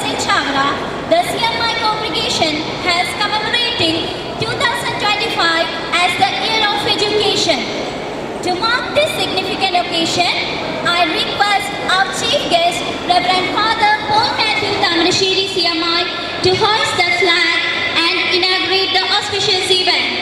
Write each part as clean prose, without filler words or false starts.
in Chavra, the CMI congregation has commemorating 2025 as the Year of Education. To mark this significant occasion, I request our chief guest, Reverend Father Paul Matthew Tamarashiri CMI, to hoist the flag and inaugurate the auspicious event.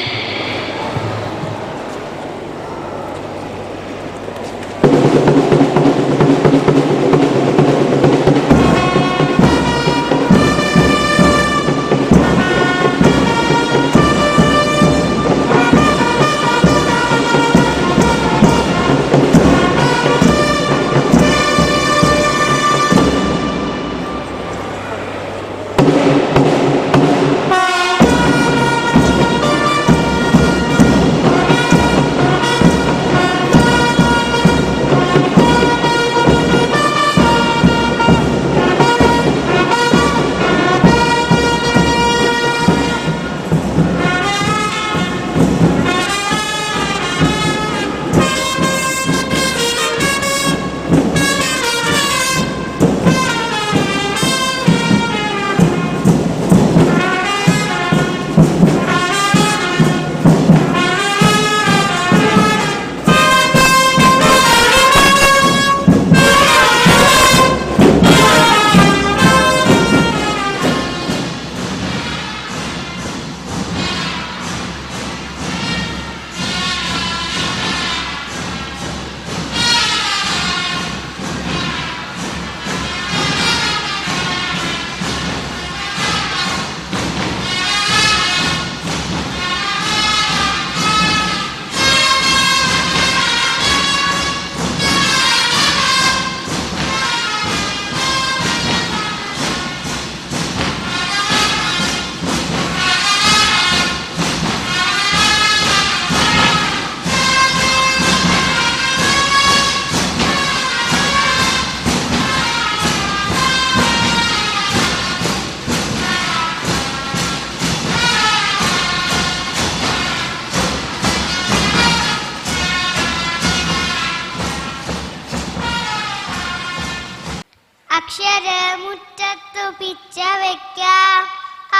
അക്ഷരമുറ്റത്തു പിച്ച വെക്കാം,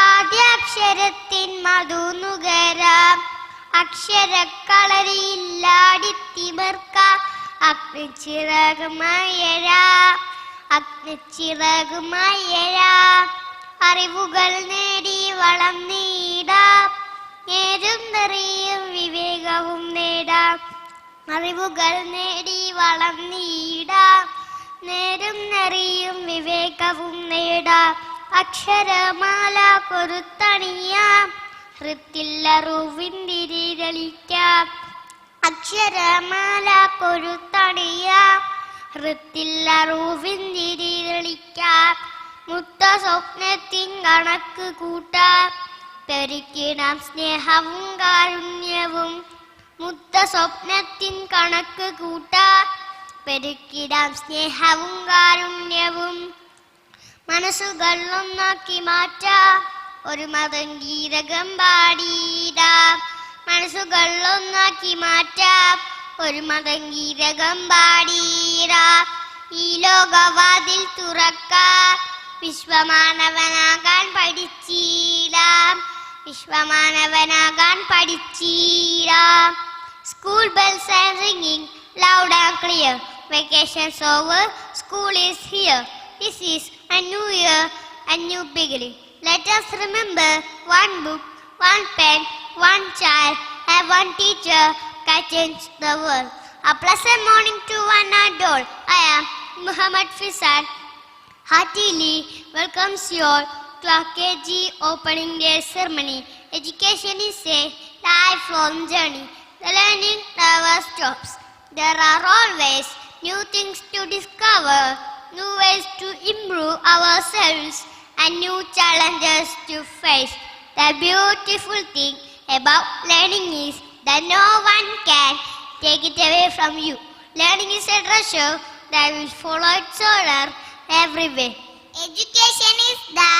ആദ്യാക്ഷരത്തിൻ മധു നുകരാം, അക്ഷരക്കളരിയില്ലാടിത്തിമർക്കാം, അഗ്നിച്ചിറകുമായരാം, അഗ്നിച്ചിറകുമായരാം, അറിവുകൾ നേടി വളം നേടാം, നേരും നിറയും വിവേകവും നേടാം, അറിവുകൾ നേടി വളം നേടാം, നേരും നിറയും വിവേകവും നേടാം, അക്ഷരമാല കൊരുത്തണിയാം, ഹൃത്തില്ലറുവിന്തിരിരളിക്കാം, അക്ഷരമാല കൊരുത്തണിയാം, ഹൃത്തില്ലറുവിന്തിരിരളിക്കാം, മുത്ത സ്വപ്നത്തിൻ കണക്ക് കൂട്ടാം, പെരുക്കിടാം സ്നേഹവും കാരുണ്യവും, മുത്ത സ്വപ്നത്തിൻ കണക്ക് കൂട്ടാം, പെരുക്കിടാം സ്നേഹവും കാരുണ്യവും, മനസ്സുകൾ ഒന്നാക്കി മാറ്റാം, ഒരു മതംഗീരകം പാടിയിടാം, മനസ്സുകൾ ഒന്നാക്കി മാറ്റാം, ഒരു മതംഗീരകം പാടിയിടാം, ഈ ലോകവാതിൽ തുറക്കാം, വിശ്വമാനവനാകാൻ പഠിച്ചിടാം, വിശ്വമാനവനാകാൻ പഠിച്ചിടാം. School bells are ringing loud and clear. Vacation's over, school is here. This is a new year, a new beginning. Let us remember one book, one pen, one child, and one teacher can change the world. A pleasant morning to one and all. I am Muhammad Fisan. Heartily welcomes you all to our KG opening day ceremony. Education is a lifelong journey. The learning never stops. There are always new things to discover, new ways to improve ourselves, and new challenges to face. The beautiful thing about learning is that no one can take it away from you. Learning is a treasure that will follow its owner everywhere. Education is the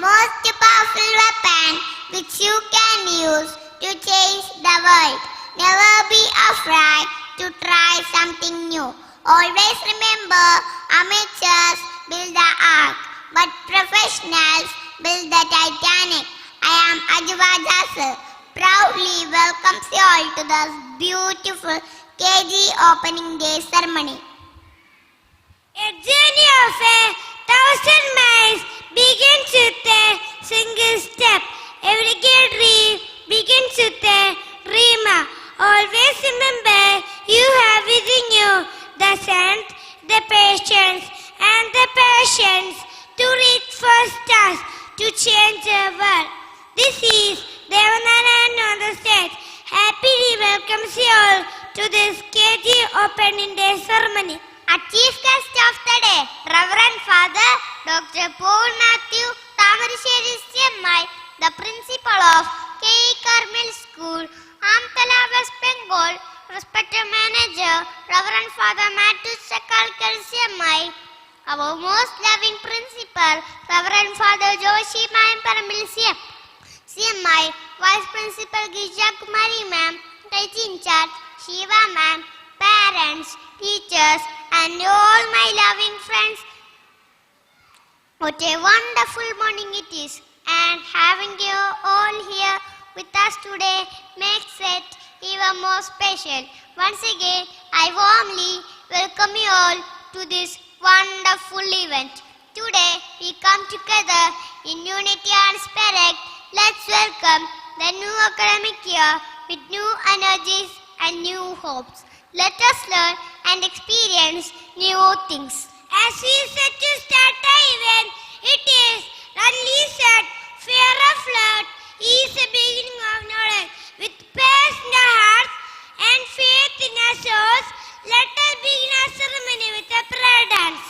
most powerful weapon which you can use to change the world. Never be afraid to try something new. Always remember, amateurs build the ark, but professionals professionals built the Titanic. I am Ajwa Jasser, proudly welcomes you all to this beautiful KG opening day ceremony. A journey of 1,000 miles begins with a single step. Every great dream begins with a dreamer. Always remember you have within you the strength, the patience, and the passions to reach for stars to change the world. This is Devanarayan on the stage. Happily welcomes you all to this KG opening day ceremony. Our chief guest of the day, Reverend Father Dr. Paul Matthew Tamarasheri CMI, the principal of K.E. Carmel School, Amtala, West Bengal, respected manager, Reverend Father Matthew Chakalkar CMI, our most loving principal, Reverend Father Joshi Mayamparamil CMI, Vice Principal Gija Kumari Ma'am, teaching charge, Shiva Ma'am, parents, teachers, and all my loving friends. What a wonderful morning it is, and having you all here with us today makes it even more special. Once again, I warmly welcome you all to this wonderful event. Today, we come together in unity and spirit. Let's welcome the new academic year with new energies and new hopes. Let us learn and experience new things. As we set to start the event, it is rightly said, fear of Lord is the beginning of knowledge. With peace in our hearts and faith in our souls, let us begin our ceremony with a prayer dance.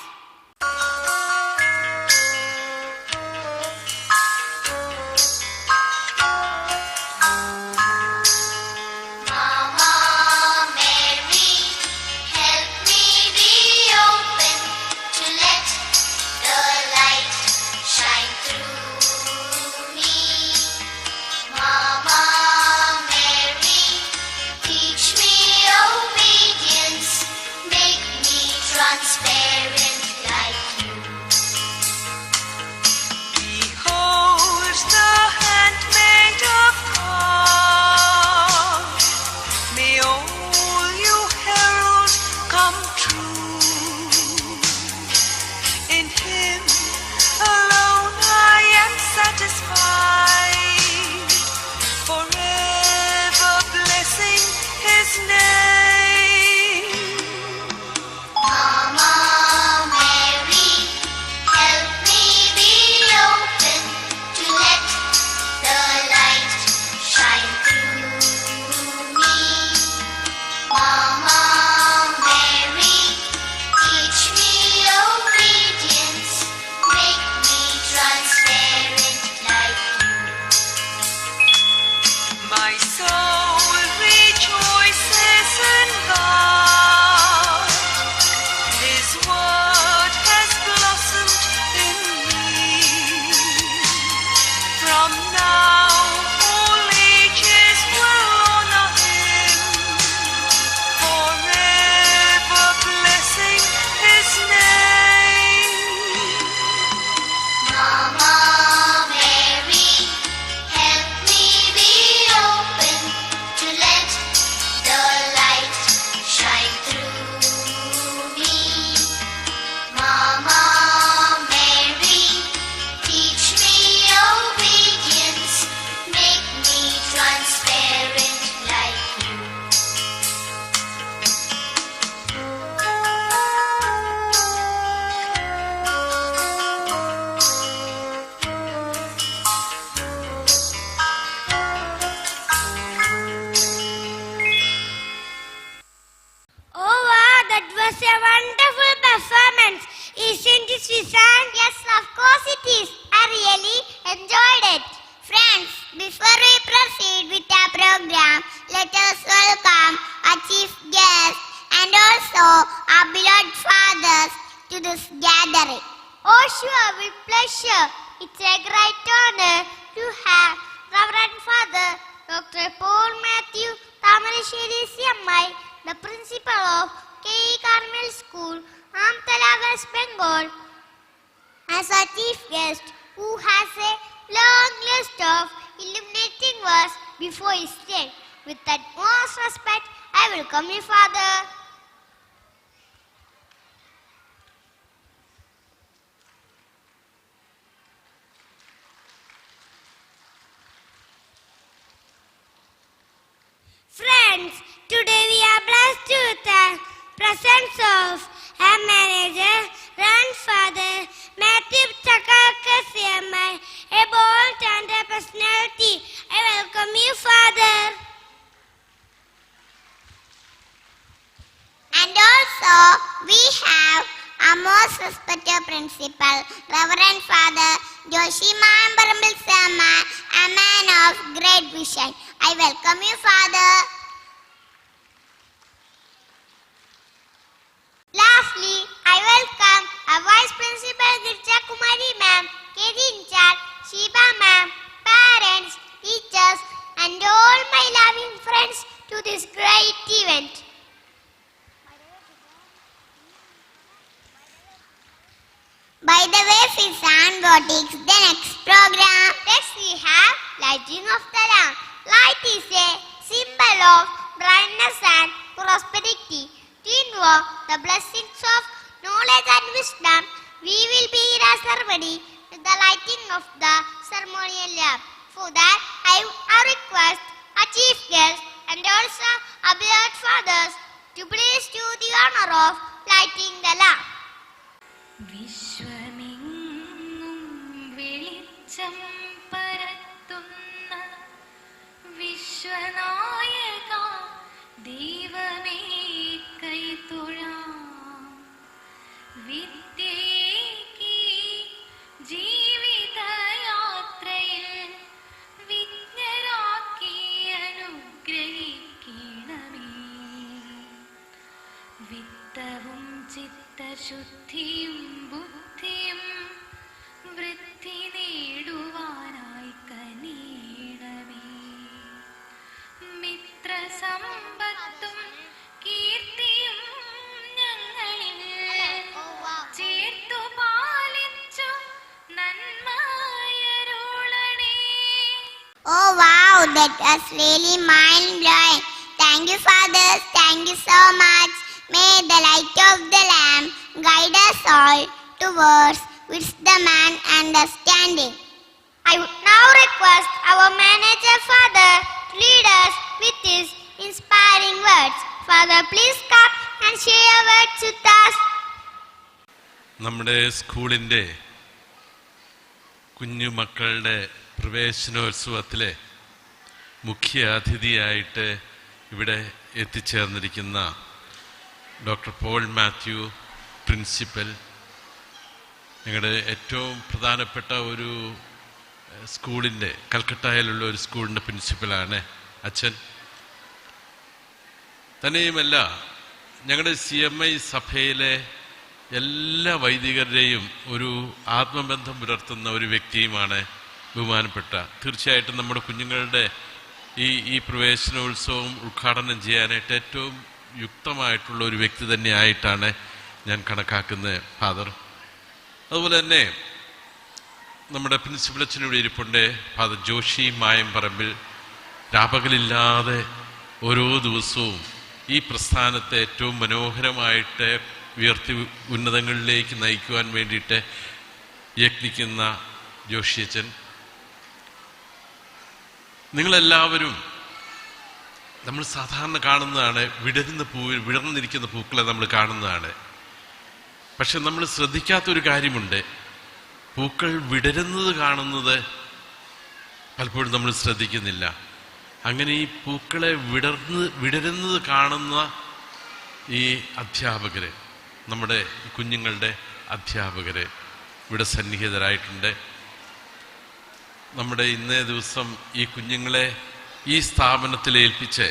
who has a long list of illuminating words before his turn. With that most respect, I welcome you, Father. Friends, today we are blessed with the presence of our manager, grandfather, Matthew Chakalka CMI, a bold and a personality. I welcome you, Father. And also, we have our most respected principal, Reverend Father Joshi Mayambarambil Sama, a man of great vision. I welcome you, Father. Lastly, I welcome our Vice Principal Girija Kumari Ma'am, KG in charge, Shiba Ma'am, parents, teachers, and all my loving friends to this great event. By the way, Fisan, what is the next program? Next we have lighting of the lamp. Light is a symbol of brightness and prosperity. To invoke the blessings of knowledge and wisdom, we will be in a ceremony with the lighting of the ceremonial lamp. For that, I request our chief guest and also our beloved fathers to please do the honor of lighting the lamp. വിശ്വമെങ്ങും വെളിച്ചം പരത്തുന്ന വിശ്വനായക ദൈവമേ കൈതൊഴാം. വിദ്യയേകി ജീവിതയാത്രയിൽ വിജ്ഞരാക്കി അനുഗ്രഹിക്കണമേ. വിത്തവും ചിത്തശുദ്ധിയും ബുദ്ധിയും വൃദ്ധി നേടുവാനായി കനിയണമേ. മിത്രസമ്പത്തും കീർത്തിയും ഞങ്ങളിൽ ചേർത്തു പാലിച്ചു നന്മയരുളണേ. Oh wow, that was really mind-blowing. Thank you, fathers. Thank you so much. May the light of the lamp guide us all towards wisdom and understanding. I would now request our manager, Father, to lead us with his inspiring words. Father, please come and share your words with us. നമ്മുടെ സ്കൂളിൻ്റെ കുഞ്ഞുമക്കളുടെ പ്രവേശനോത്സവത്തിലെ മുഖ്യ അതിഥിയായിട്ട് ഇവിടെ എത്തിച്ചേർന്നിരിക്കുന്ന doctor Paul Mathew principal, ഞങ്ങളുടെ ഏറ്റവും പ്രധാനപ്പെട്ട ഒരു സ്കൂളിൻ്റെ, കൽക്കട്ടയിലുള്ള ഒരു സ്കൂളിൻ്റെ പ്രിൻസിപ്പലാണ് അച്ഛൻ. തന്നെയുമല്ല, ഞങ്ങളുടെ CMI സഭയിലെ എല്ലാ വൈദികരുടെയും ഒരു ആത്മബന്ധം പുലർത്തുന്ന ഒരു വ്യക്തിയുമാണ് ബഹുമാനപ്പെട്ട. തീർച്ചയായിട്ടും നമ്മുടെ കുഞ്ഞുങ്ങളുടെ ഈ പ്രവേശനോത്സവം ഉദ്ഘാടനം ചെയ്യാനായിട്ട് ഏറ്റവും യുക്തമായിട്ടുള്ള ഒരു വ്യക്തി തന്നെയായിട്ടാണ് ഞാൻ കണക്കാക്കുന്നത് ഫാദർ. അതുപോലെ തന്നെ നമ്മുടെ പ്രിൻസിപ്പൽ അച്ഛനോട് ഇരിപ്പുണ്ട് ഫാദർ ജോഷി മായംപറമ്പിൽ. രാപകലില്ലാതെ ഓരോ ദിവസവും ഈ പ്രസ്ഥാനത്തെ ഏറ്റവും മനോഹരമായിട്ട് ഉയർത്തി ഉന്നതങ്ങളിലേക്ക് നയിക്കുവാൻ വേണ്ടിയിട്ട് യത്നിക്കുന്ന ജോഷിയച്ചൻ. നിങ്ങളെല്ലാവരും നമ്മൾ സാധാരണ കാണുന്നതാണ്, വിടർന്നിരിക്കുന്ന പൂക്കളെ നമ്മൾ കാണുന്നതാണ്. പക്ഷെ നമ്മൾ ശ്രദ്ധിക്കാത്തൊരു കാര്യമുണ്ട്, പൂക്കൾ വിടരുന്നത് കാണുന്നത് പലപ്പോഴും നമ്മൾ ശ്രദ്ധിക്കുന്നില്ല. അങ്ങനെ ഈ പൂക്കളെ വിടരുന്നത് കാണുന്ന ഈ അധ്യാപകര്, നമ്മുടെ കുഞ്ഞുങ്ങളുടെ അധ്യാപകര് ഇവിടെ സന്നിഹിതരായിട്ടുണ്ട്. നമ്മുടെ ഇന്നേ ദിവസം ഈ കുഞ്ഞുങ്ങളെ ഈ സ്ഥാപനത്തിൽ ഏൽപ്പിച്ച്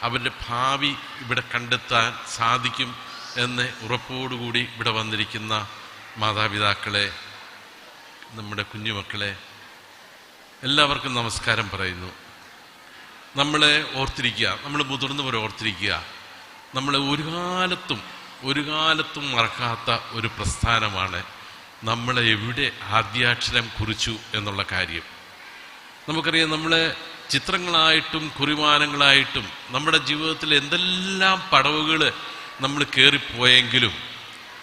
അവരുടെ ഭാവി ഇവിടെ കണ്ടെത്താൻ സാധിക്കും എന്ന് ഉറപ്പോടുകൂടി ഇവിടെ വന്നിരിക്കുന്ന മാതാപിതാക്കളെ, നമ്മുടെ കുഞ്ഞുമക്കളെ എല്ലാവർക്കും നമസ്കാരം പറയുന്നു. നമ്മളെ ഓർത്തിരിക്കുക, നമ്മൾ മുതിർന്നവരെ ഓർത്തിരിക്കുക, നമ്മളെ ഒരു കാലത്തും മറക്കാത്ത ഒരു പ്രസ്ഥാനമാണ് നമ്മളെ എവിടെ ആദ്യാക്ഷരം കുറിച്ചു എന്നുള്ള കാര്യം. നമുക്കറിയാം, നമ്മൾ ചിത്രങ്ങളായിട്ടും കുറിമാനങ്ങളായിട്ടും നമ്മുടെ ജീവിതത്തിൽ എന്തെല്ലാം പടവുകൾ നമ്മൾ കയറിപ്പോയെങ്കിലും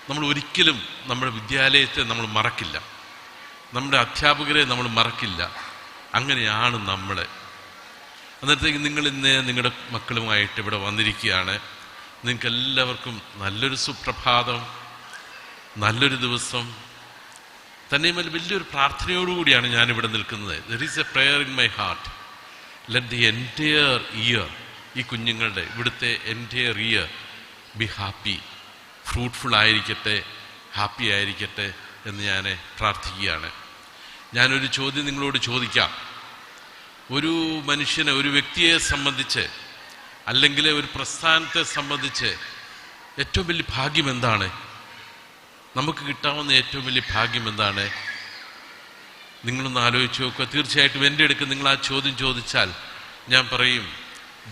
നമ്മൾ ഒരിക്കലും നമ്മുടെ വിദ്യാലയത്തെ നമ്മൾ മറക്കില്ല, നമ്മുടെ അധ്യാപകരെ നമ്മൾ മറക്കില്ല. അങ്ങനെയാണ് നമ്മൾ. അന്നേരത്തേക്ക് നിങ്ങൾ ഇന്ന് നിങ്ങളുടെ മക്കളുമായിട്ട് ഇവിടെ വന്നിരിക്കുകയാണ്. നിങ്ങൾക്ക് എല്ലാവർക്കും നല്ലൊരു സുപ്രഭാതം, നല്ലൊരു ദിവസം. തന്നെയുമല്ല, വലിയൊരു പ്രാർത്ഥനയോടുകൂടിയാണ് ഞാനിവിടെ നിൽക്കുന്നത്. There is A prayer in my heart. Let the entire year, ഈ കുഞ്ഞുങ്ങളുടെ ഇവിടുത്തെ entire year be happy, fruitful ആയിരിക്കട്ടെ, ഹാപ്പി ആയിരിക്കട്ടെ എന്ന് ഞാൻ പ്രാർത്ഥിക്കുകയാണ്. ഞാനൊരു ചോദ്യം നിങ്ങളോട് ചോദിക്കാം. ഒരു മനുഷ്യനെ, ഒരു വ്യക്തിയെ സംബന്ധിച്ച്, അല്ലെങ്കിൽ ഒരു പ്രസ്ഥാനത്തെ സംബന്ധിച്ച് ഏറ്റവും വലിയ ഭാഗ്യം എന്താണ്? നമുക്ക് കിട്ടാവുന്ന ഏറ്റവും വലിയ ഭാഗ്യം എന്താണ്? നിങ്ങളൊന്ന് ആലോചിച്ച് നോക്കുക. തീർച്ചയായിട്ടും എൻ്റെ അടുക്ക് നിങ്ങൾ ആ ചോദ്യം ചോദിച്ചാൽ ഞാൻ പറയും,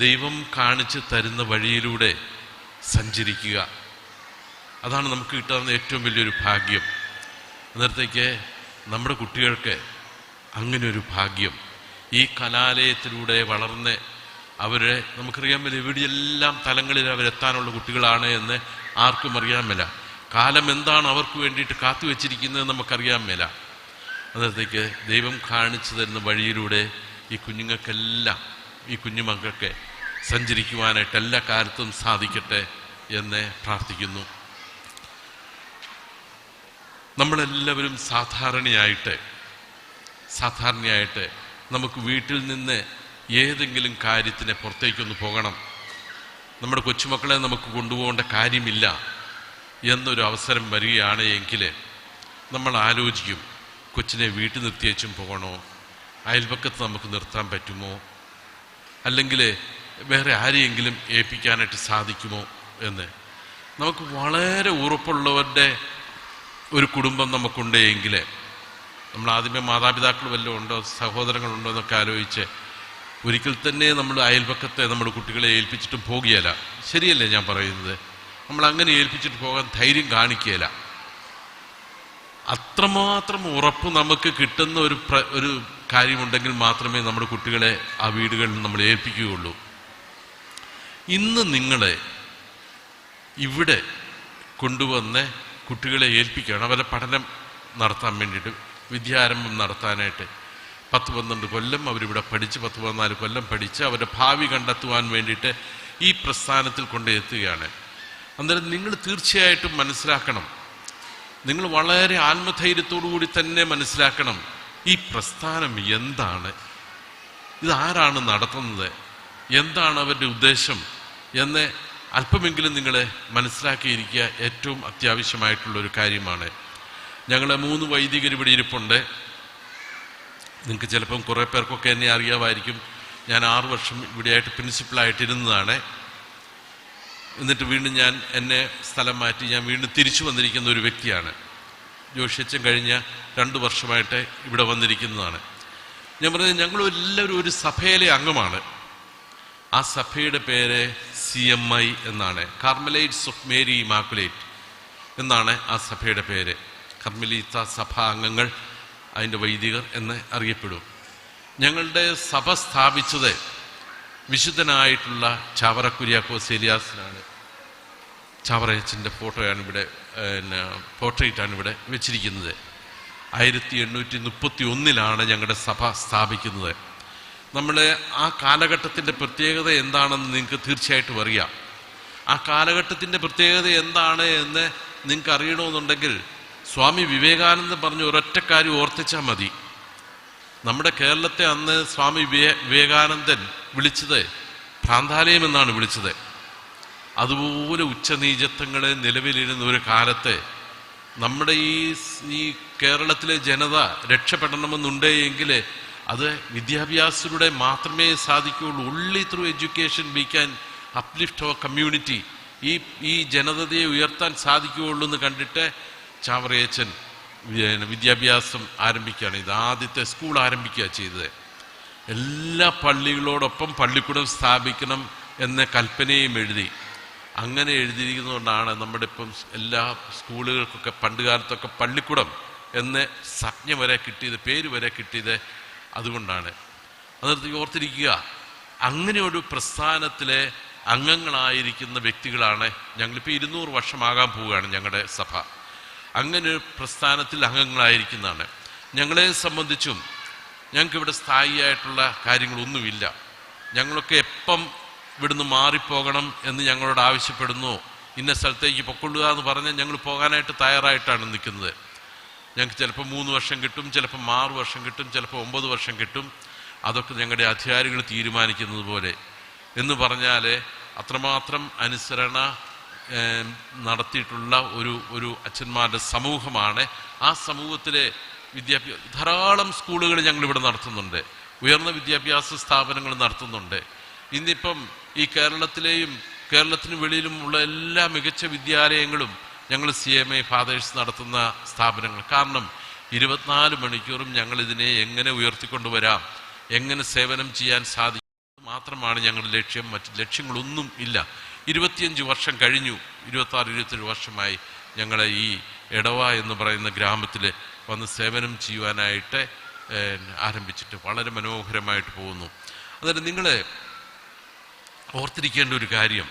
ദൈവം കാണിച്ച് തരുന്ന വഴിയിലൂടെ സഞ്ചരിക്കുക. അതാണ് നമുക്ക് കിട്ടാവുന്ന ഏറ്റവും വലിയൊരു ഭാഗ്യം. അന്നേരത്തേക്ക് നമ്മുടെ കുട്ടികൾക്ക് അങ്ങനെ ഒരു ഭാഗ്യം, ഈ കലാലയത്തിലൂടെ വളർന്ന് അവരെ, നമുക്കറിയാൻ മേല എവിടെയെല്ലാം തലങ്ങളിൽ അവരെത്താനുള്ള കുട്ടികളാണ് എന്ന് ആർക്കും അറിയാൻ മേല. കാലം എന്താണ് അവർക്ക് വേണ്ടിയിട്ട് കാത്തുവെച്ചിരിക്കുന്നത് നമുക്കറിയാൻ മേല. അന്നേരത്തേക്ക് ദൈവം കാണിച്ചു തരുന്ന വഴിയിലൂടെ ഈ കുഞ്ഞുങ്ങൾക്കെല്ലാം, ഈ കുഞ്ഞുമക്കൾക്ക് സഞ്ചരിക്കുവാനായിട്ട് എല്ലാ കാലത്തും സാധിക്കട്ടെ എന്ന് പ്രാർത്ഥിക്കുന്നു. നമ്മളെല്ലാവരും സാധാരണയായിട്ട് നമുക്ക് വീട്ടിൽ നിന്ന് ഏതെങ്കിലും കാര്യത്തിന് പുറത്തേക്കൊന്ന് പോകണം, നമ്മുടെ കൊച്ചുമക്കളെ നമുക്ക് കൊണ്ടുപോകേണ്ട കാര്യമില്ല എന്നൊരു അവസരം വരികയാണ് എങ്കിൽ നമ്മൾ ആലോചിക്കും, കൊച്ചിനെ വീട്ടിൽ നിർത്തിയേച്ചും പോകണോ, അയൽപക്കത്ത് നമുക്ക് നിർത്താൻ പറ്റുമോ, അല്ലെങ്കിൽ വേറെ ആരെയെങ്കിലും ഏൽപ്പിക്കാനായിട്ട് സാധിക്കുമോ എന്ന്. നമുക്ക് വളരെ ഉറപ്പുള്ളവരുടെ ഒരു കുടുംബം നമുക്കുണ്ട് എങ്കിൽ നമ്മൾ ആദ്യമേ മാതാപിതാക്കൾ വല്ലതും ഉണ്ടോ, സഹോദരങ്ങളുണ്ടോ എന്നൊക്കെ ആലോചിച്ച് ഒരിക്കൽ തന്നെ നമ്മൾ അയൽപക്കത്തെ നമ്മുടെ കുട്ടികളെ ഏൽപ്പിച്ചിട്ടും പോകുകയില്ല. ശരിയല്ലേ ഞാൻ പറയുന്നത്? നമ്മൾ അങ്ങനെ ഏൽപ്പിച്ചിട്ട് പോകാൻ ധൈര്യം കാണിക്കുകയില്ല. അത്രമാത്രം ഉറപ്പ് നമുക്ക് കിട്ടുന്ന ഒരു കാര്യമുണ്ടെങ്കിൽ മാത്രമേ നമ്മുടെ കുട്ടികളെ ആ വീടുകളിൽ നമ്മൾ ഏൽപ്പിക്കുകയുള്ളൂ. ഇന്ന് നിങ്ങളെ ഇവിടെ കൊണ്ടുവന്ന് കുട്ടികളെ ഏൽപ്പിക്കുകയാണ്, അവരുടെ പഠനം നടത്താൻ വേണ്ടിയിട്ട്, വിദ്യാരംഭം നടത്താനായിട്ട്. 10-12 കൊല്ലം അവരിവിടെ പഠിച്ച്, 10-14 കൊല്ലം പഠിച്ച് അവരുടെ ഭാവി കണ്ടെത്തുവാൻ വേണ്ടിയിട്ട് ഈ പ്രസ്ഥാനത്തിൽ കൊണ്ടെത്തുകയാണ്. അന്നേരം നിങ്ങൾ തീർച്ചയായിട്ടും മനസ്സിലാക്കണം, നിങ്ങൾ വളരെ ആത്മധൈര്യത്തോടു കൂടി തന്നെ മനസ്സിലാക്കണം, ഈ പ്രസ്ഥാനം എന്താണ്, ഇതാരാണ് നടത്തുന്നത്, എന്താണ് അവരുടെ ഉദ്ദേശം എന്ന് അല്പമെങ്കിലും നിങ്ങൾ മനസ്സിലാക്കിയിരിക്കുക ഏറ്റവും അത്യാവശ്യമായിട്ടുള്ളൊരു കാര്യമാണ്. ഞങ്ങൾ 3 വൈദികർ ഇവിടെ ഇരിപ്പുണ്ട്. നിങ്ങൾക്ക് ചിലപ്പം കുറേ പേർക്കൊക്കെ എന്നെ അറിയാമായിരിക്കും. ഞാൻ 6 വർഷം ഇവിടെയായിട്ട് പ്രിൻസിപ്പളായിട്ടിരുന്നതാണ്. എന്നിട്ട് വീണ്ടും എന്നെ സ്ഥലം മാറ്റി ഞാൻ വീണ്ടും തിരിച്ചു വന്നിരിക്കുന്ന ഒരു വ്യക്തിയാണ്. ജോഷിയച്ചൻ കഴിഞ്ഞ 2 വർഷമായിട്ട് ഇവിടെ വന്നിരിക്കുന്നതാണ്. ഞാൻ പറഞ്ഞത്, ഞങ്ങളെല്ലാവരും ഒരു സഭയിലെ അംഗമാണ്. ആ സഭയുടെ പേര് CMI എന്നാണ്, കാർമലൈറ്റ്സ് ഓഫ് മേരി ഇമാക്കുലേറ്റ് എന്നാണ് ആ സഭയുടെ പേര്. കർമ്മലീത്ത സഭാ അംഗങ്ങൾ, അതിൻ്റെ വൈദികർ എന്ന് അറിയപ്പെടും. ഞങ്ങളുടെ സഭ സ്ഥാപിച്ചത് വിശുദ്ധനായിട്ടുള്ള ചാവറ കുര്യാക്കോസ് ഏലിയാസിനാണ്. ചാവറയച്ചൻ്റെ ഫോട്ടോയാണ് ഇവിടെ, പോർട്രേറ്റാണ് ഇവിടെ വെച്ചിരിക്കുന്നത്. 1831 ഞങ്ങളുടെ സഭ സ്ഥാപിക്കുന്നത്. നമ്മൾ ആ കാലഘട്ടത്തിൻ്റെ പ്രത്യേകത എന്താണെന്ന് നിങ്ങൾക്ക് തീർച്ചയായിട്ടും അറിയാം. ആ കാലഘട്ടത്തിൻ്റെ പ്രത്യേകത എന്താണ് എന്ന് നിങ്ങൾക്ക് അറിയണമെന്നുണ്ടെങ്കിൽ സ്വാമി വിവേകാനന്ദൻ പറഞ്ഞ ഒരൊറ്റ കാര്യം ഓർത്തിച്ചാൽ മതി. നമ്മുടെ കേരളത്തെ അന്ന് സ്വാമി വിവേകാനന്ദൻ വിളിച്ചത് ഭ്രാന്താലയം എന്നാണ് വിളിച്ചത്. അതുപോലെ ഉച്ചനീചത്വങ്ങളെ നിലവിലിരുന്ന ഒരു കാലത്ത് നമ്മുടെ ഈ കേരളത്തിലെ ജനത രക്ഷപ്പെടണമെന്നുണ്ടെങ്കിൽ അത് വിദ്യാഭ്യാസത്തിലൂടെ മാത്രമേ സാധിക്കുകയുള്ളൂ. Only through education we can uplift our community. ഈ ജനതയെ ഉയർത്താൻ സാധിക്കുകയുള്ളൂ എന്ന് കണ്ടിട്ട് ചാവറയച്ചൻ വിദ്യാഭ്യാസം ആരംഭിക്കുകയാണ്. ഇത് ആദ്യത്തെ സ്കൂൾ ആരംഭിക്കുക ചെയ്തത്. എല്ലാ പള്ളികളോടൊപ്പം പള്ളിക്കൂടം സ്ഥാപിക്കണം എന്ന കൽപ്പനയും എഴുതി. അങ്ങനെ എഴുതിയിരിക്കുന്നതുകൊണ്ടാണ് നമ്മുടെ ഇപ്പം എല്ലാ സ്കൂളുകൾക്കൊക്കെ പണ്ട് കാലത്തൊക്കെ പള്ളിക്കൂടം എന്ന് സംജ്ഞ വരെ കിട്ടിയത്, പേര് വരെ കിട്ടിയത് അതുകൊണ്ടാണ്. അതിർത്തി ഓർത്തിരിക്കുക, അങ്ങനെ ഒരു പ്രസ്ഥാനത്തിലെ അംഗങ്ങളായിരിക്കുന്ന വ്യക്തികളാണ് ഞങ്ങളിപ്പോൾ 200 വർഷമാകാൻ പോവുകയാണ് ഞങ്ങളുടെ സഭ. അങ്ങനെ ഒരു പ്രസ്ഥാനത്തിൽ അംഗങ്ങളായിരിക്കുന്നതാണ്. ഞങ്ങളെ സംബന്ധിച്ചും ഞങ്ങൾക്കിവിടെ സ്ഥായിയായിട്ടുള്ള കാര്യങ്ങളൊന്നുമില്ല. ഞങ്ങളൊക്കെ എപ്പം ഇവിടുന്ന് മാറിപ്പോകണം എന്ന് ഞങ്ങളോട് ആവശ്യപ്പെടുന്നു, ഇന്ന സ്ഥലത്തേക്ക് പൊക്കൊള്ളുക എന്ന് പറഞ്ഞാൽ ഞങ്ങൾ പോകാനായിട്ട് തയ്യാറായിട്ടാണ് നിൽക്കുന്നത്. ഞങ്ങൾക്ക് ചിലപ്പോൾ 3 വർഷം കിട്ടും, ചിലപ്പോൾ 6 വർഷം കിട്ടും, ചിലപ്പോൾ 9 വർഷം കിട്ടും. അതൊക്കെ ഞങ്ങളുടെ അധികാരികൾ തീരുമാനിക്കുന്നത് പോലെ എന്ന് പറഞ്ഞാൽ അത്രമാത്രം അനുസരണ നടത്തിയിട്ടുള്ള ഒരു അച്ഛന്മാരുടെ സമൂഹമാണ്. ആ സമൂഹത്തിലെ ധാരാളം സ്കൂളുകൾ ഞങ്ങളിവിടെ നടത്തുന്നുണ്ട്, ഉയർന്ന വിദ്യാഭ്യാസ സ്ഥാപനങ്ങൾ നടത്തുന്നുണ്ട്. ഇന്നിപ്പം ഈ കേരളത്തിലെയും കേരളത്തിന് വെളിയിലും ഉള്ള എല്ലാ മികച്ച വിദ്യാലയങ്ങളും ഞങ്ങൾ CMA ഫാദേഴ്സ് നടത്തുന്ന സ്ഥാപനങ്ങൾ. കാരണം 24 മണിക്കൂറും ഞങ്ങളിതിനെ എങ്ങനെ ഉയർത്തിക്കൊണ്ടുവരാം, എങ്ങനെ സേവനം ചെയ്യാൻ സാധിക്കും മാത്രമാണ് ഞങ്ങളുടെ ലക്ഷ്യം. മറ്റ് ലക്ഷ്യങ്ങളൊന്നും ഇല്ല. 25 വർഷം കഴിഞ്ഞു, 26-27 വർഷമായി ഞങ്ങളെ ഈ എടവ എന്ന് പറയുന്ന ഗ്രാമത്തിൽ വന്ന് സേവനം ചെയ്യുവാനായിട്ട് ആരംഭിച്ചിട്ട് വളരെ മനോഹരമായിട്ട് പോകുന്നു. അതായത് നിങ്ങൾ ഓർത്തിരിക്കേണ്ട ഒരു കാര്യം,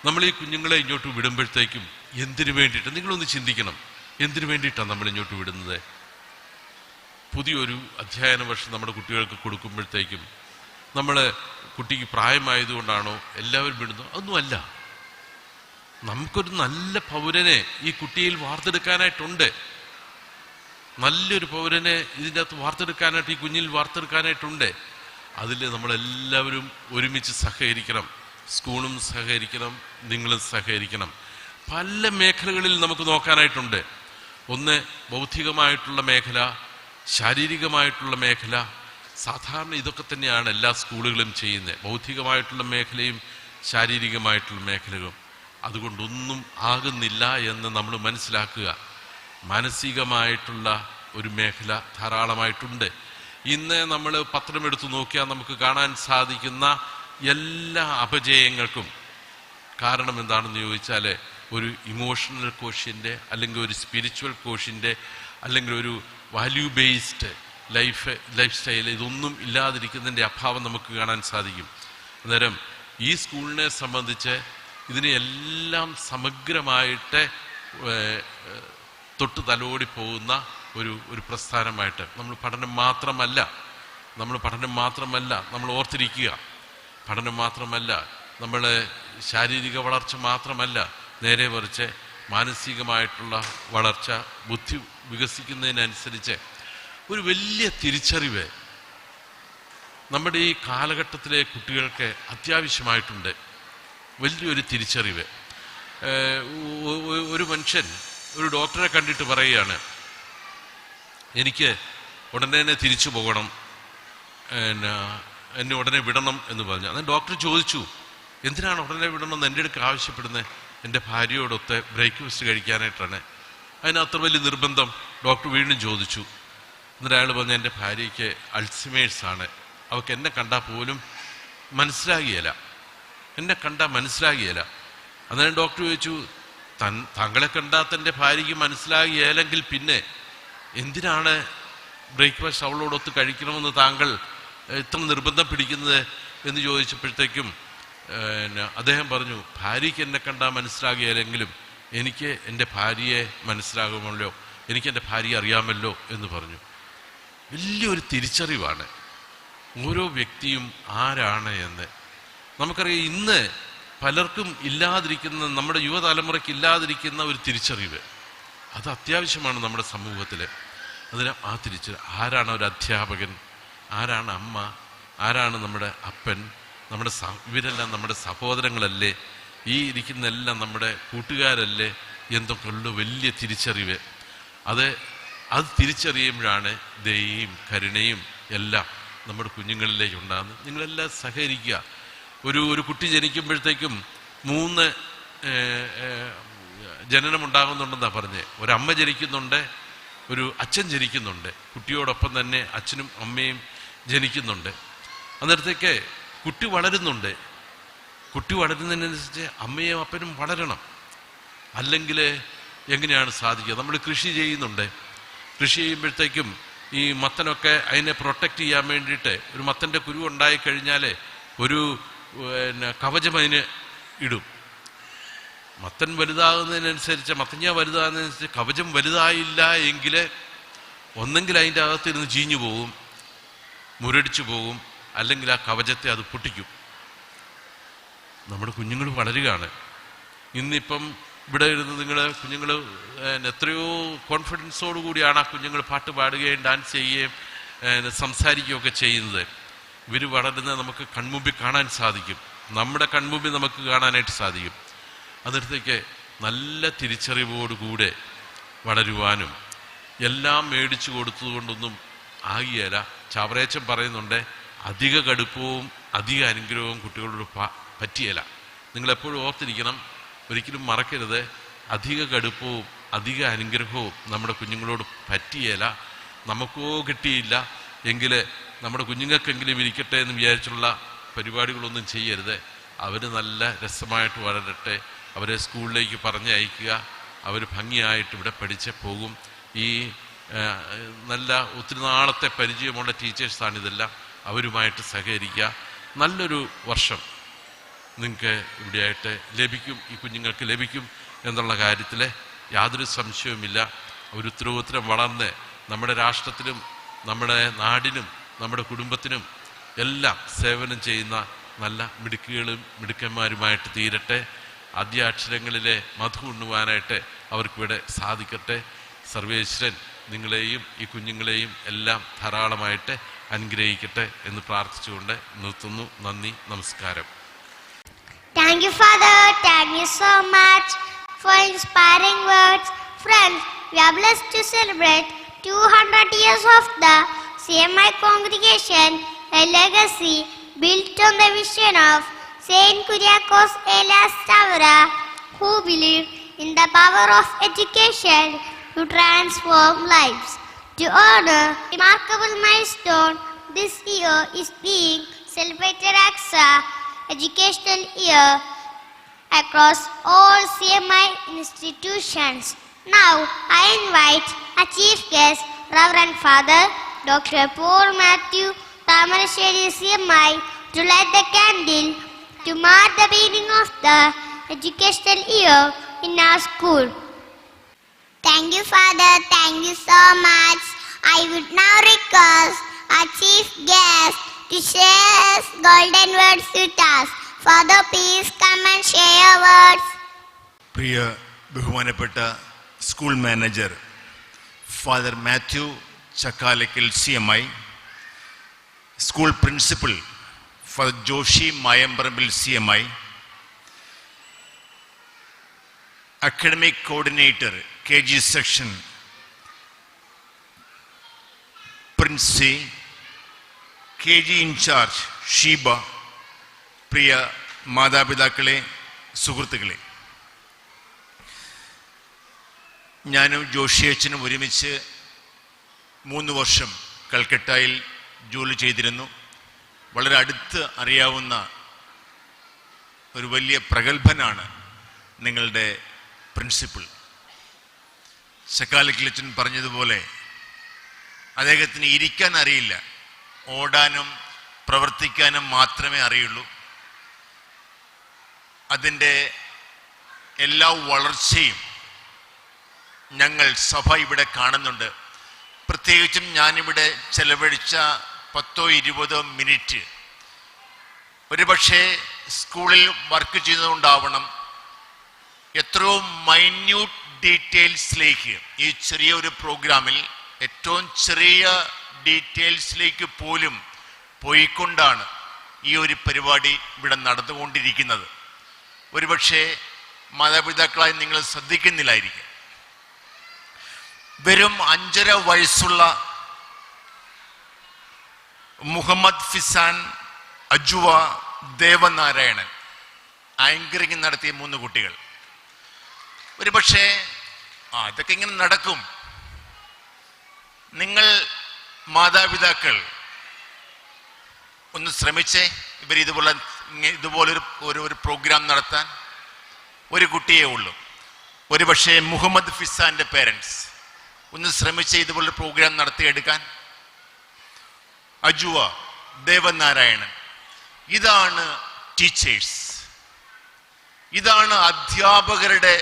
നമ്മൾ ഈ കുഞ്ഞുങ്ങളെ ഇങ്ങോട്ട് വിടുമ്പോഴത്തേക്കും എന്തിനു വേണ്ടിയിട്ട് നിങ്ങളൊന്ന് ചിന്തിക്കണം. എന്തിനു വേണ്ടിയിട്ടാണ് നമ്മൾ ഇങ്ങോട്ട് വിടുന്നത്? പുതിയൊരു അധ്യയന വർഷം നമ്മുടെ കുട്ടികൾക്ക് കൊടുക്കുമ്പോഴത്തേക്കും നമ്മൾ കുട്ടിക്ക് പ്രായമായതുകൊണ്ടാണോ എല്ലാവരും വിടുന്നു? ഒന്നുമല്ല. നമുക്കൊരു നല്ല പൗരനെ ഈ കുട്ടിയിൽ വാർത്തെടുക്കാനായിട്ടുണ്ട്. നല്ലൊരു പൗരനെ ഇതിൻ്റെ അകത്ത് വാർത്തെടുക്കാനായിട്ട്, ഈ കുഞ്ഞിൽ വാർത്തെടുക്കാനായിട്ടുണ്ട്. അതിൽ നമ്മളെല്ലാവരും ഒരുമിച്ച് സഹകരിക്കണം. സ്കൂളും സഹകരിക്കണം, നിങ്ങളും സഹകരിക്കണം. പല മേഖലകളിൽ നമുക്ക് നോക്കാനായിട്ടുണ്ട്. ഒന്ന് ബൗദ്ധികമായിട്ടുള്ള മേഖല, ശാരീരികമായിട്ടുള്ള മേഖല. സാധാരണ ഇതൊക്കെ തന്നെയാണ് എല്ലാ സ്കൂളുകളും ചെയ്യുന്നത്, ബൗദ്ധികമായിട്ടുള്ള മേഖലയും ശാരീരികമായിട്ടുള്ള മേഖലകളും. അതുകൊണ്ടൊന്നും ആകുന്നില്ല എന്ന് നമ്മൾ മനസ്സിലാക്കുക. മാനസികമായിട്ടുള്ള ഒരു മേഖല ധാരാളമായിട്ടുണ്ട്. ഇന്ന് നമ്മൾ പത്രമെടുത്ത് നോക്കിയാൽ നമുക്ക് കാണാൻ സാധിക്കുന്ന എല്ലാ അപജയങ്ങൾക്കും കാരണം എന്താണെന്ന് ചോദിച്ചാൽ ഒരു ഇമോഷണൽ കോഷ്യൻ്റ്, അല്ലെങ്കിൽ ഒരു സ്പിരിച്വൽ കോഷ്യൻ്റ്, അല്ലെങ്കിൽ ഒരു വാല്യൂ ബേസ്ഡ് ലൈഫ് സ്റ്റൈൽ, ഇതൊന്നും ഇല്ലാതിരിക്കുന്നതിൻ്റെ അഭാവം നമുക്ക് കാണാൻ സാധിക്കും. അന്നേരം ഈ സ്കൂളിനെ സംബന്ധിച്ച് ഇതിനെ എല്ലാം സമഗ്രമായിട്ട് തൊട്ട് തലോടി പോകുന്ന ഒരു പ്രസ്ഥാനമായിട്ട് നമ്മൾ പഠനം മാത്രമല്ല നമ്മൾ ഓർത്തിരിക്കുക. പഠനം മാത്രമല്ല, നമ്മൾ ശാരീരിക വളർച്ച മാത്രമല്ല, നേരെ മറിച്ച് മാനസികമായിട്ടുള്ള വളർച്ച, ബുദ്ധി വികസിക്കുന്നതിനനുസരിച്ച് ഒരു വലിയ തിരിച്ചറിവ് നമ്മുടെ ഈ കാലഘട്ടത്തിലെ കുട്ടികൾക്ക് അത്യാവശ്യമായിട്ടുണ്ട്. വലിയൊരു തിരിച്ചറിവ്. ഒരു മനുഷ്യൻ ഒരു ഡോക്ടറെ കണ്ടിട്ട് പറയുകയാണ്, എനിക്ക് ഉടനെ തന്നെ തിരിച്ചു പോകണം, എന്നെ ഉടനെ വിടണം എന്ന് പറഞ്ഞു. അന്ന് ഡോക്ടർ ചോദിച്ചു, എന്തിനാണ് ഉടനെ വിടണമെന്ന് എൻ്റെ അടുക്ക് ആവശ്യപ്പെടുന്നത്? എൻ്റെ ഭാര്യയോടൊത്ത് ബ്രേക്ക്ഫാസ്റ്റ് കഴിക്കാനായിട്ടാണ്. അതിന് അത്ര വലിയ നിർബന്ധം? ഡോക്ടർ വീണ്ടും ചോദിച്ചു. എന്നിട്ട് അയാൾ പറഞ്ഞു, എൻ്റെ ഭാര്യയ്ക്ക് അൾസിമേഴ്സാണ്, അവൾക്ക് എന്നെ കണ്ടാൽ പോലും മനസ്സിലാകിയല്ല. അന്നേരം ഡോക്ടർ ചോദിച്ചു, താങ്കളെ കണ്ടാൽ തൻ്റെ ഭാര്യയ്ക്ക് മനസ്സിലാകിയാലെങ്കിൽ പിന്നെ എന്തിനാണ് ബ്രേക്ക്ഫാസ്റ്റ് അവളോടൊത്ത് കഴിക്കണമെന്ന് താങ്കൾ ഇത്ര നിർബന്ധം പിടിക്കുന്നത് എന്ന് ചോദിച്ചപ്പോഴത്തേക്കും അദ്ദേഹം പറഞ്ഞു, ഭാര്യയ്ക്ക് എന്നെ കണ്ടാൽ മനസ്സിലാകിയാലെങ്കിലും എനിക്ക് എൻ്റെ ഭാര്യയെ മനസ്സിലാകുമല്ലോ, എനിക്ക് എൻ്റെ ഭാര്യയെ അറിയാമല്ലോ എന്ന് പറഞ്ഞു. വലിയൊരു തിരിച്ചറിവാണ് ഓരോ വ്യക്തിയും ആരാണ് എന്ന്. നമുക്കറിയാം, ഇന്ന് പലർക്കും ഇല്ലാതിരിക്കുന്ന, നമ്മുടെ യുവതലമുറയ്ക്ക് ഇല്ലാതിരിക്കുന്ന ഒരു തിരിച്ചറിവ്, അത് അത്യാവശ്യമാണ് നമ്മുടെ സമൂഹത്തിൽ. അതിന് ആ തിരിച്ചറിവ്, ആരാണ് ഒരു അധ്യാപകൻ, ആരാണ് അമ്മ, ആരാണ് നമ്മുടെ അപ്പൻ, ഇവരെല്ലാം നമ്മുടെ സഹോദരങ്ങളല്ലേ, ഈ ഇരിക്കുന്നെല്ലാം നമ്മുടെ കൂട്ടുകാരല്ലേ എന്തൊക്കെയുള്ള വലിയ തിരിച്ചറിവ്. അത് തിരിച്ചറിയുമ്പോഴാണ് ദയയും കരുണയും എല്ലാം നമ്മുടെ കുഞ്ഞുങ്ങളിലേക്ക് ഉണ്ടാകുന്നത്. നിങ്ങളെല്ലാം സഹകരിക്കുക. ഒരു കുട്ടി ജനിക്കുമ്പോഴത്തേക്കും 3 ജനനം ഉണ്ടാകുന്നുണ്ടെന്നാണ് പറഞ്ഞത്. ഒരമ്മ ജനിക്കുന്നുണ്ട്, ഒരു അച്ഛൻ ജനിക്കുന്നുണ്ട്, കുട്ടിയോടൊപ്പം തന്നെ അച്ഛനും അമ്മയും ജനിക്കുന്നുണ്ട്. അന്നേരത്തേക്ക് കുട്ടി വളരുന്നുണ്ട്. കുട്ടി വളരുന്നതിനനുസരിച്ച് അമ്മയും അപ്പനും വളരണം. അല്ലെങ്കിൽ എങ്ങനെയാണ് സാധിക്കുക? നമ്മൾ കൃഷി ചെയ്യുന്നുണ്ട്. കൃഷി ചെയ്യുമ്പോഴത്തേക്കും ഈ മത്തനൊക്കെ അതിനെ പ്രൊട്ടക്റ്റ് ചെയ്യാൻ വേണ്ടിയിട്ട് ഒരു മത്തൻ്റെ കുരു ഉണ്ടായിക്കഴിഞ്ഞാൽ ഒരു കവചം അതിന് ഇടും. മത്തൻ വലുതാകുന്നതിനനുസരിച്ച് മത്തങ്ങ വലുതാകുന്നതിനനുസരിച്ച് കവചം വലുതായില്ല എങ്കിൽ ഒന്നെങ്കിൽ അതിൻ്റെ അകത്തിരുന്ന് ചീഞ്ഞു പോകും, മുരടിച്ചു പോകും, അല്ലെങ്കിൽ ആ കവചത്തെ അത് പൊട്ടിക്കും. നമ്മുടെ കുഞ്ഞുങ്ങൾ വളരുകയാണ്. ഇന്നിപ്പം ഇവിടെ ഇരുന്ന് കുഞ്ഞുങ്ങൾ എത്രയോ കോൺഫിഡൻസോടു കൂടിയാണ് ആ കുഞ്ഞുങ്ങൾ പാട്ട് പാടുകയും ഡാൻസ് ചെയ്യുകയും സംസാരിക്കുകയൊക്കെ ചെയ്യുന്നത്. ഇവർ വളരുന്നത് നമുക്ക് കൺമുമ്പിൽ കാണാൻ സാധിക്കും, നമ്മുടെ കൺമുമ്പിൽ നമുക്ക് കാണാനായിട്ട് സാധിക്കും. അതിടത്തേക്ക് നല്ല തിരിച്ചറിവോടുകൂടെ വളരുവാനും എല്ലാം മേടിച്ചു കൊടുത്തതുകൊണ്ടൊന്നും ആകിയല്ല. ചാവറേച്ചൻ പറയുന്നുണ്ട്, അധിക കടുപ്പവും അധിക അനുഗ്രഹവും കുട്ടികളോട് പറ്റിയല്ല. നിങ്ങളെപ്പോഴും ഓർത്തിരിക്കണം, ഒരിക്കലും മറക്കരുത്, അധിക കടുപ്പവും അധിക അനുഗ്രഹവും നമ്മുടെ കുഞ്ഞുങ്ങളോട് പറ്റിയല്ല. നമുക്കോ കിട്ടിയില്ല എങ്കിൽ നമ്മുടെ കുഞ്ഞുങ്ങൾക്കെങ്കിലും ഇരിക്കട്ടെ എന്ന് വിചാരിച്ചുള്ള പരിപാടികളൊന്നും ചെയ്യരുത്. അവർ നല്ല രസമായിട്ട് വളരട്ടെ, അവരെ സ്കൂളിലേക്ക് പറഞ്ഞയക്കുക, അവർ ഭംഗിയായിട്ട് ഇവിടെ പഠിച്ച് പോകും. ഈ നല്ല ഒത്തിരി നാളത്തെ പരിചയമുള്ള ടീച്ചേഴ്സാണിതെല്ലാം. അവരുമായിട്ട് സഹകരിക്കുക. നല്ലൊരു വർഷം നിങ്ങൾക്ക് ഇവിടെയായിട്ട് ലഭിക്കും, ഈ കുഞ്ഞുങ്ങൾക്ക് ലഭിക്കും എന്നുള്ള കാര്യത്തിൽ യാതൊരു സംശയവുമില്ല. ഒരു ഉത്തരോത്തരം വളർന്ന് നമ്മുടെ രാഷ്ട്രത്തിനും നമ്മുടെ നാടിനും നമ്മുടെ കുടുംബത്തിനും എല്ലാം സേവനം ചെയ്യുന്ന നല്ല മിടുക്കന്മാരുമായിട്ട് തീരട്ടെ. ആദ്യാക്ഷരങ്ങളിലെ മധു ഉണ്ണുവാനായിട്ട് അവർക്കിവിടെ സാധിക്കട്ടെ. സർവേശ്വരൻ നിങ്ങളെയും ഈ കുഞ്ഞുങ്ങളെയും എല്ലാം ധാരാളമായിട്ട് അനുഗ്രഹിക്കട്ടെ എന്ന് പ്രാർത്ഥിച്ചുകൊണ്ട് നിർത്തുന്നു. നന്ദി, നമസ്കാരം. Thank you, Father. Thank you so much for inspiring words. Friends, we are blessed to celebrate 200 years of the CMI congregation, a legacy built on the vision of Saint Kuriakos Elias Stavra, who believed in the power of education to transform lives. To honor a remarkable milestone, this year is being celebrated as a educational year across all CMI institutions. Now, I invite our chief guest, Reverend Father Dr. Paul Matthew Tamarasheri CMI, to light the candle to mark the beginning of the educational year in our school. Thank you, Father. Thank you so much. I would now request our chief guest to share his golden words with us. Father, please come and share your words. പ്രിയ ബഹുമാനപ്പെട്ട school manager father Mathew Chakkalakkal CMI, school principal father Joshi Mayamparambil CMI, academic coordinator KG section Princy, KG incharge Sheeba, പ്രിയ മാതാപിതാക്കളെ, സുഹൃത്തുക്കളെ, ഞാനും ജോഷിയച്ചനും ഒരുമിച്ച് 3 വർഷം കൽക്കട്ടയിൽ ജോലി ചെയ്തിരുന്നു. വളരെ അടുത്ത് അറിയാവുന്ന ഒരു വലിയ പ്രഗത്ഭനാണ് നിങ്ങളുടെ പ്രിൻസിപ്പൽ. ചക്കാലക്കിലച്ചൻ പറഞ്ഞതുപോലെ അദ്ദേഹത്തിന് ഇരിക്കാൻ അറിയില്ല, ഓടാനും പ്രവർത്തിക്കാനും മാത്രമേ അറിയുള്ളൂ. അതിൻ്റെ എല്ലാ വളർച്ചയും ഞങ്ങൾ സഭ ഇവിടെ കാണുന്നുണ്ട്. പ്രത്യേകിച്ചും ഞാനിവിടെ ചെലവഴിച്ച 10-20 മിനിറ്റ് ഒരുപക്ഷെ സ്കൂളിൽ വർക്ക് ചെയ്തുകൊണ്ടാവണം എത്രയോ മൈന്യൂട്ട് ഡീറ്റെയിൽസിലേക്ക്, ഈ ചെറിയ ഒരു പ്രോഗ്രാമിൽ ഏറ്റവും ചെറിയ ഡീറ്റെയിൽസിലേക്ക് പോലും പോയിക്കൊണ്ടാണ് ഈ ഒരു പരിപാടി ഇവിടെ നടന്നുകൊണ്ടിരിക്കുന്നത്. ഒരുപക്ഷെ മാതാപിതാക്കളായി നിങ്ങൾ ശ്രദ്ധിക്കുന്നില്ലായിരിക്കും. വെറും 5.5 വയസ്സുള്ള മുഹമ്മദ് ഫിസാൻ, അജുവ, ദേവനാരായണൻ ആങ്കറിംഗ് നടത്തിയ 3 കുട്ടികൾ. ഒരുപക്ഷെ അതൊക്കെ ഇങ്ങനെ നടക്കും. നിങ്ങൾ മാതാപിതാക്കൾ ഒന്ന് ശ്രമിച്ചേ ഇവർ ഇതുപോലൊരു പ്രോഗ്രാം നടത്താൻ. ഒരു കുട്ടിയേ ഉള്ളൂ. ഒരുപക്ഷെ മുഹമ്മദ് ഫിസാന്റെ പേരൻസ് ഒന്ന് ശ്രമിച്ച് ഇതുപോലെ പ്രോഗ്രാം നടത്തിയെടുക്കാൻ. അജുവ, ദേവനാരായണൻ, ഇതാണ് ടീച്ചേഴ്സ്, ഇതാണ് അധ്യാപകരുടെ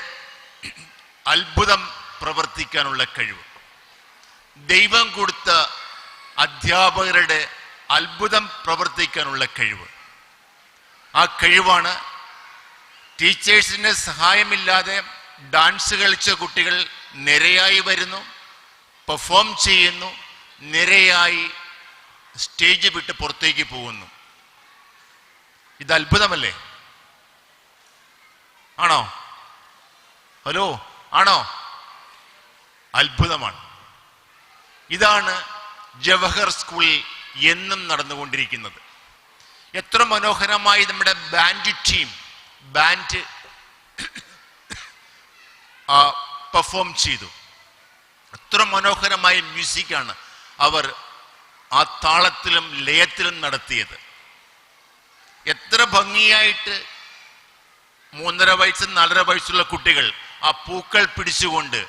അത്ഭുതം പ്രവർത്തിക്കാനുള്ള കഴിവ്. ദൈവം കൊടുത്ത അധ്യാപകരുടെ അത്ഭുതം പ്രവർത്തിക്കാനുള്ള കഴിവ്. ആ കഴിവാണ് ടീച്ചേഴ്സിന്റെ സഹായമില്ലാതെ ഡാൻസ് കളിച്ച കുട്ടികൾ നിരയായി വരുന്നു, പെർഫോം ചെയ്യുന്നു, നിരയായി സ്റ്റേജ് വിട്ട് പുറത്തേക്ക് പോകുന്നു. ഇത് അത്ഭുതമല്ലേ? ആണോ? ഹലോ, ആണോ? അത്ഭുതമാണ്. ഇതാണ് ജവഹർ സ്കൂളിൽ എന്നും നടന്നുകൊണ്ടിരിക്കുന്നത്. എത്ര മനോഹരമായി നമ്മുടെ ബാൻഡ് പെർഫോം ചെയ്തു. എത്ര മനോഹരമായ മ്യൂസിക്കാണ് അവർ ആ താളത്തിലും ലയത്തിലും നടത്തിയത്. എത്ര ഭംഗിയായിട്ട് 3.5 വയസ്സ് 4.5 വയസ്സുള്ള കുട്ടികൾ ആ പൂക്കൾ പിടിച്ചുകൊണ്ട്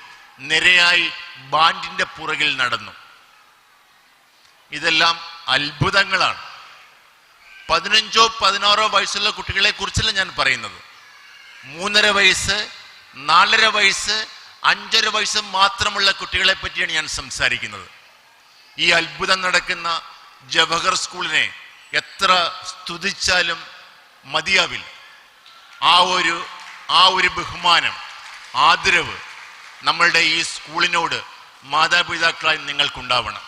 നിരയായി ബാൻഡിന്റെ പുറകിൽ നടന്നു. ഇതെല്ലാം അത്ഭുതങ്ങളാണ്. 15 16 വയസ്സുള്ള കുട്ടികളെ കുറിച്ചല്ല ഞാൻ പറയുന്നത്. 3.5 വയസ്സ് 4.5 വയസ്സ് 5.5 വയസ്സ് മാത്രമുള്ള കുട്ടികളെ പറ്റിയാണ് ഞാൻ സംസാരിക്കുന്നത്. ഈ അത്ഭുതം നടക്കുന്ന ജവഹർ സ്കൂളിനെ എത്ര സ്തുതിച്ചാലും മതിയാവില്ല. ആ ഒരു ബഹുമാനം, ആദരവ് നമ്മളുടെ ഈ സ്കൂളിനോട് മാതാപിതാക്കളായി നിങ്ങൾക്കുണ്ടാവണം.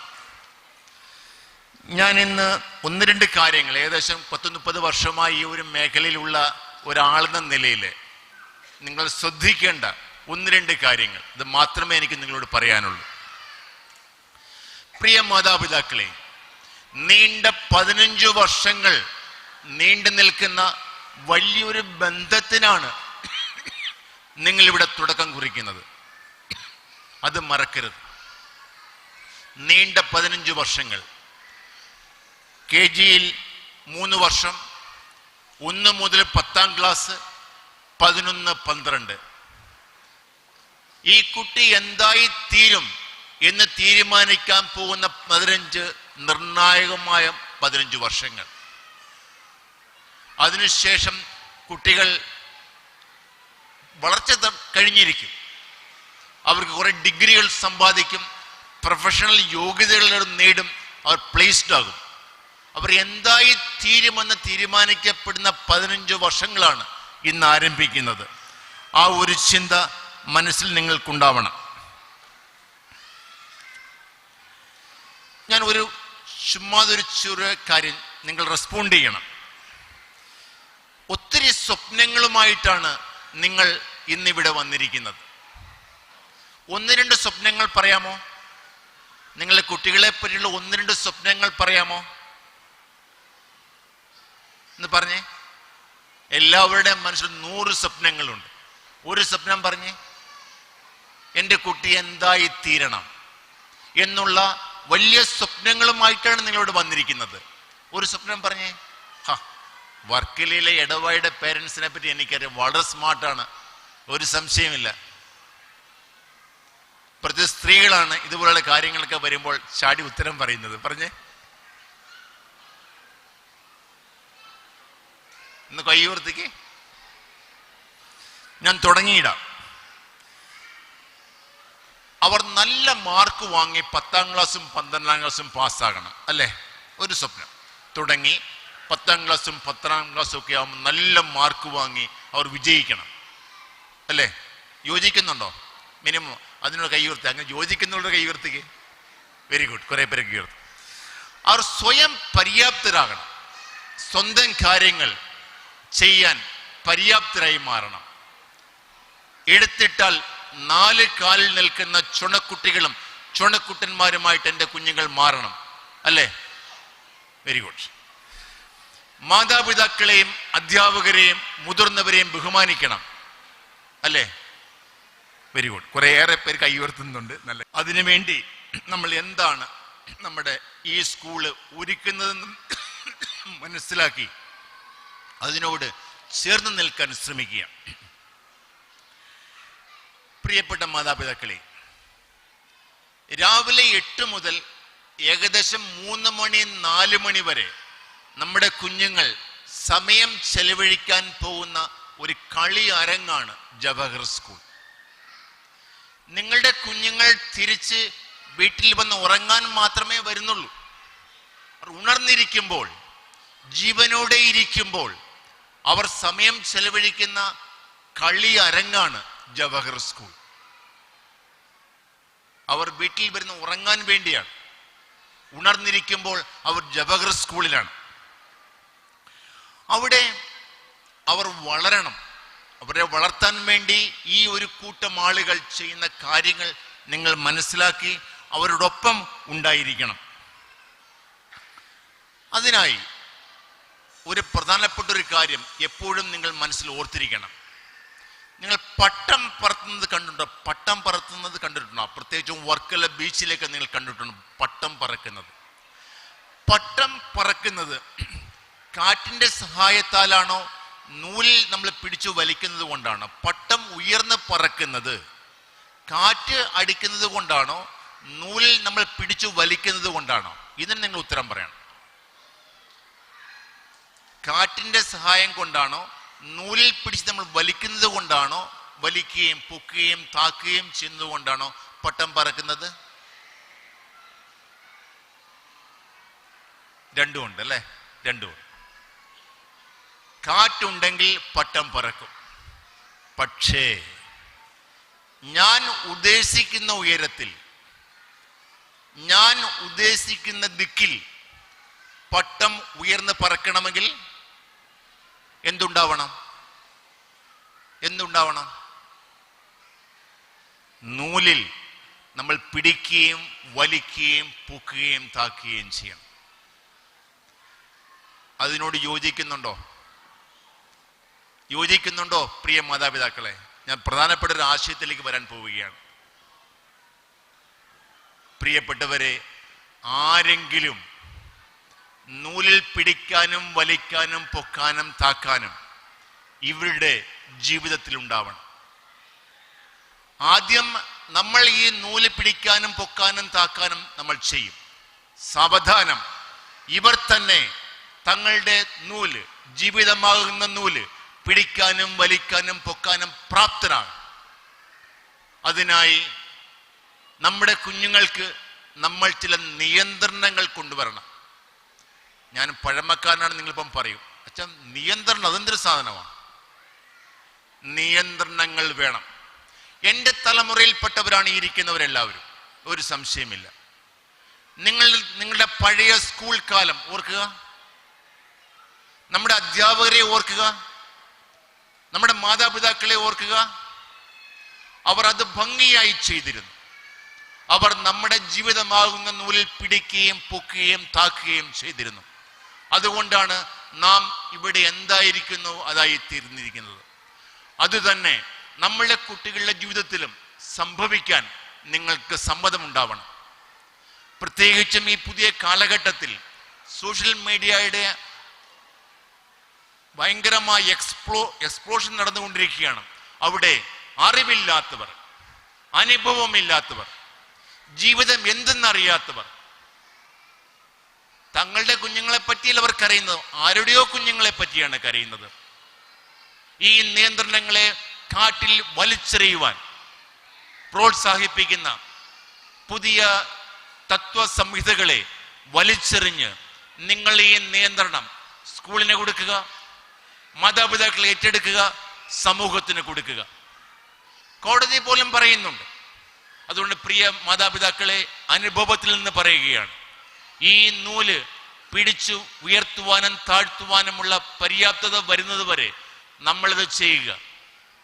ഞാൻ ഇന്ന് 1-2 കാര്യങ്ങൾ, ഏകദേശം 10-30 വർഷമായി ഈ ഒരു മേഖലയിലുള്ള ഒരാളെന്ന നിലയിൽ നിങ്ങൾ ശ്രദ്ധിക്കേണ്ട 1-2 കാര്യങ്ങൾ, ഇത് മാത്രമേ എനിക്ക് നിങ്ങളോട് പറയാനുള്ളൂ. പ്രിയ മാതാപിതാക്കളെ, നീണ്ട 15 വർഷങ്ങൾ നീണ്ടു നിൽക്കുന്ന വലിയൊരു ബന്ധത്തിനാണ് നിങ്ങളിവിടെ തുടക്കം കുറിക്കുന്നത്. അത് മറക്കരുത്. നീണ്ട 15 വർഷങ്ങൾ. KGയിൽ 3 വർഷം, 1 മുതൽ 10ാം ക്ലാസ്, 11, 12. ഈ കുട്ടി എന്തായി തീരും എന്ന് തീരുമാനിക്കാൻ പോകുന്ന 15 നിർണായകമായ 15 വർഷങ്ങൾ. അതിനുശേഷം കുട്ടികൾ വളർച്ച കഴിഞ്ഞിരിക്കും. അവർക്ക് കുറെ ഡിഗ്രികൾ സമ്പാദിക്കും, പ്രൊഫഷണൽ യോഗ്യതകൾ നേടും, അവർ പ്ലേസ്ഡ് ആകും. അവർ എന്തായി തീരുമെന്ന് തീരുമാനിക്കപ്പെടുന്ന 15 വർഷങ്ങളാണ് ഇന്ന് ആരംഭിക്കുന്നത്. ആ ഒരു ചിന്ത മനസ്സിൽ നിങ്ങൾക്കുണ്ടാവണം. ഞാൻ ചുമ്മാതൊരു ചെറിയ കാര്യം നിങ്ങൾ റെസ്പോണ്ട് ചെയ്യണം. ഒത്തിരി സ്വപ്നങ്ങളുമായിട്ടാണ് നിങ്ങൾ ഇന്നിവിടെ വന്നിരിക്കുന്നത്. 1-2 സ്വപ്നങ്ങൾ പറയാമോ? നിങ്ങളുടെ കുട്ടികളെ പറ്റിയുള്ള 1-2 സ്വപ്നങ്ങൾ പറയാമോ എന്ന് പറഞ്ഞേ. എല്ലാവരുടെയും മനസ്സിൽ 100 സ്വപ്നങ്ങളുണ്ട്. ഒരു സ്വപ്നം പറഞ്ഞേ. എൻ്റെ കുട്ടി എന്തായി തീരണം എന്നുള്ള വലിയ സ്വപ്നങ്ങളുമായിട്ടാണ് നിങ്ങളോട് വന്നിരിക്കുന്നത്. ഒരു സ്വപ്നം പറഞ്ഞേ. വർക്കലയിലെ ഇടവായുടെ പേരൻസിനെ പറ്റി എനിക്കറിയാം, വളരെ സ്മാർട്ടാണ്, ഒരു സംശയമില്ല. പ്രത്യേക സ്ത്രീകളാണ് ഇതുപോലുള്ള കാര്യങ്ങളൊക്കെ വരുമ്പോൾ ചാടി ഉത്തരം പറയുന്നത്. പറഞ്ഞേ. ഇന്ന് കൈയോർത്തിക്ക് ഞാൻ തുടങ്ങിയിടാം. അവർ നല്ല മാർക്ക് വാങ്ങി 10ാം ക്ലാസ്സും 12ാം ക്ലാസ്സും പാസ്സാകണം, അല്ലേ? ഒരു സ്വപ്നം. തുടങ്ങി 10ാം ക്ലാസ്സും 12ാം ക്ലാസ്സും ഒക്കെ ആകുമ്പോൾ നല്ല മാർക്ക് വാങ്ങി അവർ വിജയിക്കണം, അല്ലേ? യോജിക്കുന്നുണ്ടോ? മിനിമം അതിനോട് കൈയുയർത്തി. അങ്ങനെ യോജിക്കുന്നവരുടെ കൈയുയർത്തിക്ക്. Very good. കുറെ പേരെ കൈയുയർത്തി. അവർ സ്വയം പര്യാപ്തരാകണം. സ്വന്തം കാര്യങ്ങൾ ചെയ്യാൻ പര്യാപ്തരായി മാറണം. എടുത്തിട്ടാൽ 4 കാലിൽ നിൽക്കുന്ന ചുണക്കുട്ടികളും ചുണക്കുട്ടന്മാരുമായിട്ട് എൻ്റെ കുഞ്ഞുങ്ങൾ മാറണം, അല്ലേ? Very good. മാതാപിതാക്കളെയും അധ്യാപകരെയും മുതിർന്നവരെയും ബഹുമാനിക്കണം, അല്ലേ? Very good. കുറേയേറെ പേര് കൈയുയർത്തുന്നുണ്ട്. നല്ല. അതിനുവേണ്ടി നമ്മൾ എന്താണ് നമ്മുടെ ഈ സ്കൂള് ഒരുക്കുന്നതെന്നും മനസ്സിലാക്കി അതിനോട് ചേർന്ന് നിൽക്കാൻ ശ്രമിക്കുക. പ്രിയപ്പെട്ട മാതാപിതാക്കളെ, രാവിലെ 8 മുതൽ ഏകദേശം 3 മണി 4 മണി വരെ നമ്മുടെ കുഞ്ഞുങ്ങൾ സമയം ചെലവഴിക്കാൻ പോകുന്ന ഒരു കളി അരങ്ങാണ് ജവഹർ സ്കൂൾ. നിങ്ങളുടെ കുഞ്ഞുങ്ങൾ തിരിച്ച് വീട്ടിൽ വന്ന് ഉറങ്ങാൻ മാത്രമേ വരുന്നുള്ളൂ. ഉണർന്നിരിക്കുമ്പോൾ, ജീവനോടെ ഇരിക്കുമ്പോൾ അവർ സമയം ചെലവഴിക്കുന്ന കളി അരങ്ങാണ് ജവഹർ സ്കൂൾ. അവർ വീട്ടിൽ വരുന്ന ഉറങ്ങാൻ വേണ്ടിയാണ്. ഉണർന്നിരിക്കുമ്പോൾ അവർ ജവഹർ സ്കൂളിലാണ്. അവിടെ അവർ വളരണം. അവരെ വളർത്താൻ വേണ്ടി ഈ ഒരു കൂട്ടം ആളുകൾ ചെയ്യുന്ന കാര്യങ്ങൾ നിങ്ങൾ മനസ്സിലാക്കി അവരോടൊപ്പം ഉണ്ടായിരിക്കണം. അതിനായി ഒരു പ്രധാനപ്പെട്ട ഒരു കാര്യം എപ്പോഴും നിങ്ങൾ മനസ്സിൽ ഓർത്തിരിക്കണം. നിങ്ങൾ പട്ടം പറത്തുന്നത് കണ്ടിട്ടുണ്ടോ? പട്ടം പറത്തുന്നത് കണ്ടിട്ടുണ്ടോ? പ്രത്യേകിച്ചും വർക്കല ബീച്ചിലേക്ക് നിങ്ങൾ കണ്ടിട്ടുണ്ടോ പട്ടം പറക്കുന്നത്? പട്ടം പറക്കുന്നത് കാറ്റിന്റെ സഹായത്താലാണോ നൂലിൽ നമ്മൾ പിടിച്ചു വലിക്കുന്നത് കൊണ്ടാണോ? പട്ടം ഉയർന്ന് പറക്കുന്നത് കാറ്റ് അടിക്കുന്നത് കൊണ്ടാണോ നൂലിൽ നമ്മൾ പിടിച്ചു വലിക്കുന്നത് കൊണ്ടാണോ? ഇതിന് നിങ്ങൾ ഉത്തരം പറയണം. കാറ്റിന്റെ സഹായം കൊണ്ടാണോ നൂലിൽ പിടിച്ച് നമ്മൾ വലിക്കുന്നത് കൊണ്ടാണോ വലിക്കുകയും പൊക്കുകയും താക്കുകയും ചെയ്യുന്നത് കൊണ്ടാണോ പട്ടം പറക്കുന്നത്? രണ്ടുമുണ്ട് അല്ലേ? രണ്ടുമുണ്ട്. കാറ്റുണ്ടെങ്കിൽ പട്ടം പറക്കും. പക്ഷേ ഞാൻ ഉദ്ദേശിക്കുന്ന ഉയരത്തിൽ, ഞാൻ ഉദ്ദേശിക്കുന്ന ദിക്കിൽ പട്ടം ഉയർന്ന് പറക്കണമെങ്കിൽ എന്തുണ്ടാവണം? എന്തുണ്ടാവണം? നൂലിൽ നമ്മൾ പിടിക്കുകയും വലിക്കുകയും പൊക്കുകയും താക്കുകയും ചെയ്യണം. അതിനോട് യോജിക്കുന്നുണ്ടോ? യോജിക്കുന്നുണ്ടോ പ്രിയ മാതാപിതാക്കളെ? ഞാൻ പ്രധാനപ്പെട്ട ഒരു ആശയത്തിലേക്ക് വരാൻ പോവുകയാണ്. പ്രിയപ്പെട്ടവരെ, ആരെങ്കിലും നൂലിൽ പിടിക്കാനും വലിക്കാനും പൊക്കാനും താക്കാനും ഇവരുടെ ജീവിതത്തിൽ ഉണ്ടാവണം. ആദ്യം നമ്മൾ ഈ നൂല് പിടിക്കാനും പൊക്കാനും താക്കാനും നമ്മൾ ചെയ്യും. സാവധാനം ഇവർ തന്നെ തങ്ങളുടെ നൂല്, ജീവിതമാകുന്ന നൂല് പിടിക്കാനും വലിക്കാനും പൊക്കാനും പ്രാപ്തരാണ്. അതിനായി നമ്മുടെ കുഞ്ഞുങ്ങൾക്ക് നമ്മൾ ചില നിയന്ത്രണങ്ങൾ കൊണ്ടുവരണം. ഞാൻ പഴമക്കാരനാണ്, നിങ്ങളിപ്പം പറയും അച്ഛൻ നിയന്ത്രണം അതെന്തൊരു സാധനമാണ്? നിയന്ത്രണങ്ങൾ വേണം. എൻ്റെ തലമുറയിൽപ്പെട്ടവരാണ് ഈ ഇരിക്കുന്നവരെല്ലാവരും, ഒരു സംശയമില്ല. നിങ്ങളുടെ പഴയ സ്കൂൾ കാലം ഓർക്കുക, നമ്മുടെ അധ്യാപകരെ ഓർക്കുക, നമ്മുടെ മാതാപിതാക്കളെ ഓർക്കുക. അവർ അത് ഭംഗിയായി ചെയ്തിരുന്നു. അവർ നമ്മുടെ ജീവിതമാകുന്ന നൂലിൽ പിടിക്കുകയും പൊക്കുകയും താക്കുകയും ചെയ്തിരുന്നു. അതുകൊണ്ടാണ് നാം ഇവിടെ എന്തായിരിക്കുന്നു അതായി തീർന്നിരിക്കുന്നത്. അതുതന്നെ നമ്മളുടെ കുട്ടികളുടെ ജീവിതത്തിലും സംഭവിക്കാൻ നിങ്ങൾക്ക് സമ്മതമുണ്ടാവണം. പ്രത്യേകിച്ചും ഈ പുതിയ കാലഘട്ടത്തിൽ സോഷ്യൽ മീഡിയയുടെ ഭയങ്കരമായ എക്സ്പ്ലോഷൻ നടന്നുകൊണ്ടിരിക്കുകയാണ്. അവിടെ അറിവില്ലാത്തവർ, അനുഭവമില്ലാത്തവർ, ജീവിതം എന്തെന്നറിയാത്തവർ, തങ്ങളുടെ കുഞ്ഞുങ്ങളെ പറ്റിയല്ല അവർ കരയുന്നത്, ആരുടെയോ കുഞ്ഞുങ്ങളെ പറ്റിയാണ് കരയുന്നത്. ഈ നിയന്ത്രണങ്ങളെ കാട്ടിൽ വലിച്ചെറിയുവാൻ പ്രോത്സാഹിപ്പിക്കുന്ന പുതിയ തത്വസംഹിതകളെ വലിച്ചെറിഞ്ഞ് നിങ്ങൾ ഈ നിയന്ത്രണം സ്കൂളിന് കൊടുക്കുക, മാതാപിതാക്കളെ ഏറ്റെടുക്കുക, സമൂഹത്തിന് കൊടുക്കുക. കോടതി പോലും പറയുന്നുണ്ട്. അതുകൊണ്ട് പ്രിയ മാതാപിതാക്കളെ, അനുഭവത്തിൽ നിന്ന് പറയുകയാണ്, ഈ നൂല് പിടിച്ചു ഉയർത്തുവാനും താഴ്ത്തുവാനുമുള്ള പര്യാപ്തത വരുന്നത് വരെ നമ്മളിത് ചെയ്യുക.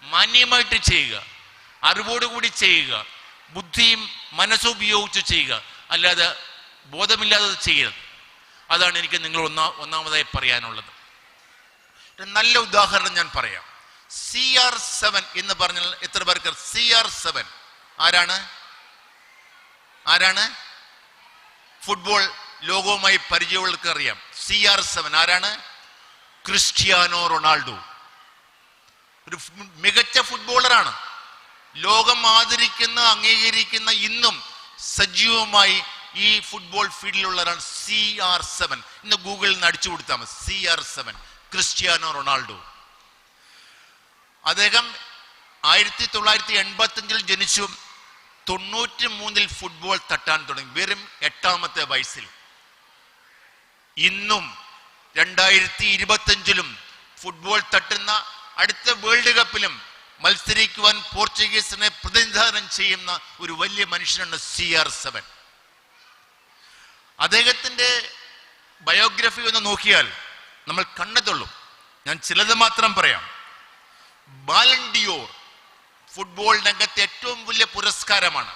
മാന്യമായിട്ട് ചെയ്യുക, അറിവോടുകൂടി ചെയ്യുക, ബുദ്ധിയും മനസ്സും ഉപയോഗിച്ച് ചെയ്യുക, അല്ലാതെ ബോധമില്ലാതെ ചെയ്യരുത്. അതാണ് എനിക്ക് നിങ്ങൾ ഒന്നാമതായി പറയാനുള്ളത്. നല്ല ഉദാഹരണം ഞാൻ പറയാം. CR7 എന്ന് പറഞ്ഞാൽ എത്ര പേർക്ക് CR7 ആരാണ്? ഫുട്ബോൾ ലോകവുമായി പരിചയമുള്ളവർക്ക് അറിയാം. CR7 ആരാണ്? Cristiano Ronaldo. ഒരു മികച്ച ഫുട്ബോളറാണ്. ലോകം ആദരിക്കുന്ന, അംഗീകരിക്കുന്ന, ഇന്നും സജീവമായി ഈ ഫുട്ബോൾ ഫീൽഡിലുള്ളവരാണ് CR7. ഇന്ന് ഗൂഗിളിൽ നിന്ന് അടിച്ചു കൊടുത്താൽ മതി, CR7, ക്രിസ്ത്യാനോ റൊണാൾഡോ. അദ്ദേഹം 1985 ജനിച്ചു. 93 ഫുട്ബോൾ തട്ടാൻ തുടങ്ങി, വെറും 8ാമത്തെ വയസ്സിൽ. ഇന്നും 2025 ഫുട്ബോൾ തട്ടുന്ന അടുത്ത വേൾഡ് കപ്പിലും മത്സരിക്കുവാൻ പോർച്ചുഗീസിനെ പ്രതിനിധാനം ചെയ്യുന്ന ഒരു വലിയ മനുഷ്യനാണ് CR7. അദ്ദേഹത്തിന്റെ ബയോഗ്രഫി ഒന്ന് നോക്കിയാൽ നമ്മൾ കണ്ണെത്തുള്ളൂ. ഞാൻ ചിലത് മാത്രം പറയാം. ബാലൺ ഡിയോർ ഫുട്ബോൾ രംഗത്തെ ഏറ്റവും വലിയ പുരസ്കാരമാണ്.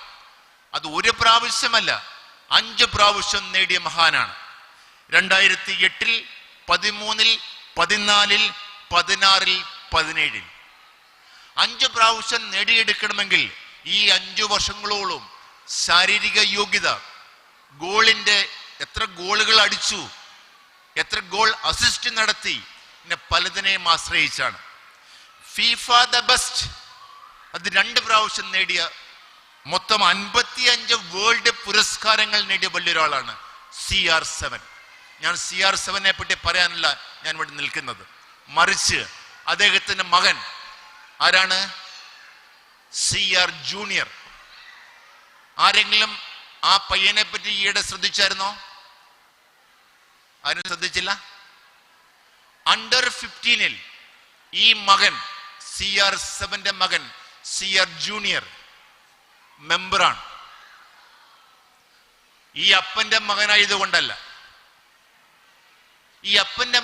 അത് ഒരു പ്രാവശ്യമല്ല, 5 പ്രാവശ്യം നേടിയ മഹാനാണ്. 2008, 13, 14, 16, 17 5 പ്രാവശ്യം നേടിയെടുക്കണമെങ്കിൽ ഈ 5 വർഷങ്ങളോളം ശാരീരിക യോഗ്യത, ഗോളിന്റെ എത്ര ഗോളുകൾ അടിച്ചു, എത്ര ഗോൾ അസിസ്റ്റ് നടത്തി, പിന്നെ പലതിനെയും ആശ്രയിച്ചാണ്. ഫിഫ ദ ബെസ്റ്റ് അത് 2 പ്രാവശ്യം നേടിയ, മൊത്തം 55 വേൾഡ് പുരസ്കാരങ്ങൾ നേടിയ വലിയൊരാളാണ് CR7. ഞാൻ CR7നെ പറ്റി പറയാനല്ല ഞാൻ ഇവിടെ നിൽക്കുന്നത്, മറിച്ച് അദ്ദേഹത്തിന്റെ മകൻ ആരാണ്? CR junior. ആരെങ്കിലും ആ പയ്യനെ പറ്റി ഈയിടെ ശ്രദ്ധിച്ചായിരുന്നോ? ആരും ശ്രദ്ധിച്ചില്ല. അണ്ടർ 15 ഈ മകൻ, CR7ന്റെ മകൻ CR ജൂനിയർ മെമ്പറാണ്. ഈ അപ്പന്റെ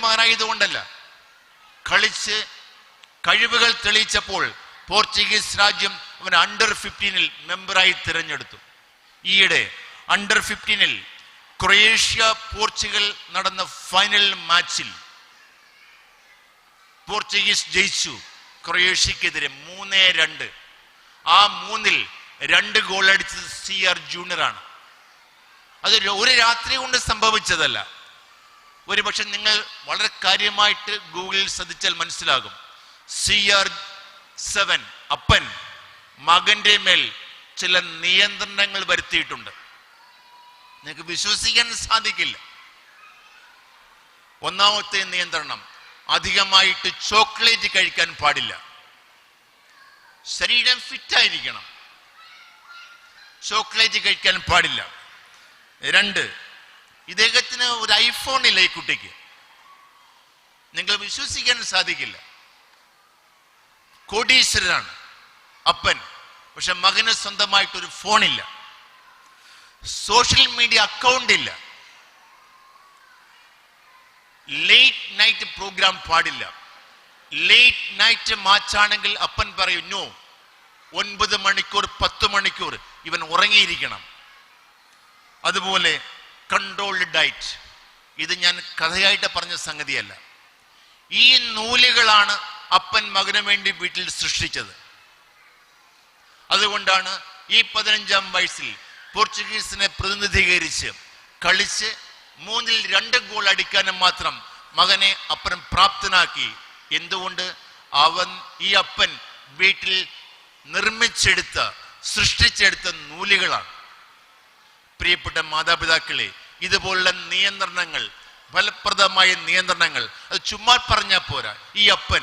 മകനായതുകൊണ്ടല്ല, കളിച്ച് കഴിവുകൾ തെളിയിച്ചപ്പോൾ പോർച്ചുഗീസ് രാജ്യം അവൻ അണ്ടർ 15 മെമ്പറായി തിരഞ്ഞെടുത്തു. ഈയിടെ അണ്ടർ 15 ക്രൊയേഷ്യ പോർച്ചുഗൽ നടന്ന ഫൈനൽ മാച്ചിൽ പോർച്ചുഗീസ് ജയിച്ചു ക്രൊയേഷ്യക്കെതിരെ 3-2. ആ 3-ൽ 2 ഗോൾ അടിച്ചത് CR ജൂനിയറാണ്. അത് ഒരു രാത്രി കൊണ്ട് സംഭവിച്ചതല്ല. ഒരുപക്ഷെ നിങ്ങൾ വളരെ കാര്യമായിട്ട് ഗൂഗിളിൽ ശ്രദ്ധിച്ചാൽ മനസ്സിലാകും. CR7 അപ്പൻ മകന്റെ മേൽ ചില നിയന്ത്രണങ്ങൾ വരുത്തിയിട്ടുണ്ട്. നിങ്ങൾക്ക് വിശ്വസിക്കാൻ സാധിക്കില്ല. ഒന്നാമത്തെ നിയന്ത്രണം, അധികമായിട്ട് ചോക്ലേറ്റ് കഴിക്കാൻ പാടില്ല. ശരീരം ഫിറ്റായിരിക്കണം, ചോക്ലേറ്റ് കഴിക്കാൻ പാടില്ല. 2, ഇദ്ദേഹത്തിന് ഒരു ഐഫോൺ ഇല്ല. ഈ കുട്ടിക്ക് നിങ്ങൾ വിശ്വസിക്കാൻ സാധിക്കില്ല. കോടീശ്വരനാണ് അപ്പൻ, പക്ഷെ മകന് സ്വന്തമായിട്ടൊരു ഫോണില്ല, സോഷ്യൽ മീഡിയ അക്കൗണ്ട് ഇല്ല, ലേറ്റ് നൈറ്റ് പ്രോഗ്രാം പാടില്ല. ലേറ്റ് നൈറ്റ് മാച്ചാണെങ്കിൽ അപ്പൻ പറയും നോ, 9 മണിക്കൂർ 10 മണിക്കൂർ ഇവൻ ഉറങ്ങിയിരിക്കണം. അതുപോലെ കൺട്രോൾഡ് ഡയറ്റ്, ഇത് ഞാൻ കഥയായിട്ട് പറഞ്ഞ സംഗതിയല്ല. ഈ നൂലുകളാണ് അപ്പൻ മകന് വേണ്ടി വീട്ടിൽ സൃഷ്ടിച്ചത്. അതുകൊണ്ടാണ് ഈ 15ാം വയസ്സിൽ പോർച്ചുഗീസിനെ പ്രതിനിധീകരിച്ച് കളിച്ച് 3-ൽ 2 ഗോൾ അടിക്കാനും മാത്രം മകനെ അപ്പൻ പ്രാപ്തനാക്കി. എന്തുകൊണ്ട്? ഈ അപ്പൻ വീട്ടിൽ നിർമ്മിച്ചെടുത്ത, സൃഷ്ടിച്ചെടുത്ത നൂലുകളാണ്. പ്രിയപ്പെട്ട മാതാപിതാക്കളെ, ഇതുപോലുള്ള നിയന്ത്രണങ്ങൾ, ഫലപ്രദമായ നിയന്ത്രണങ്ങൾ, അത് ചുമ്മാ പറഞ്ഞാൽ പോരാ. ഈ അപ്പൻ,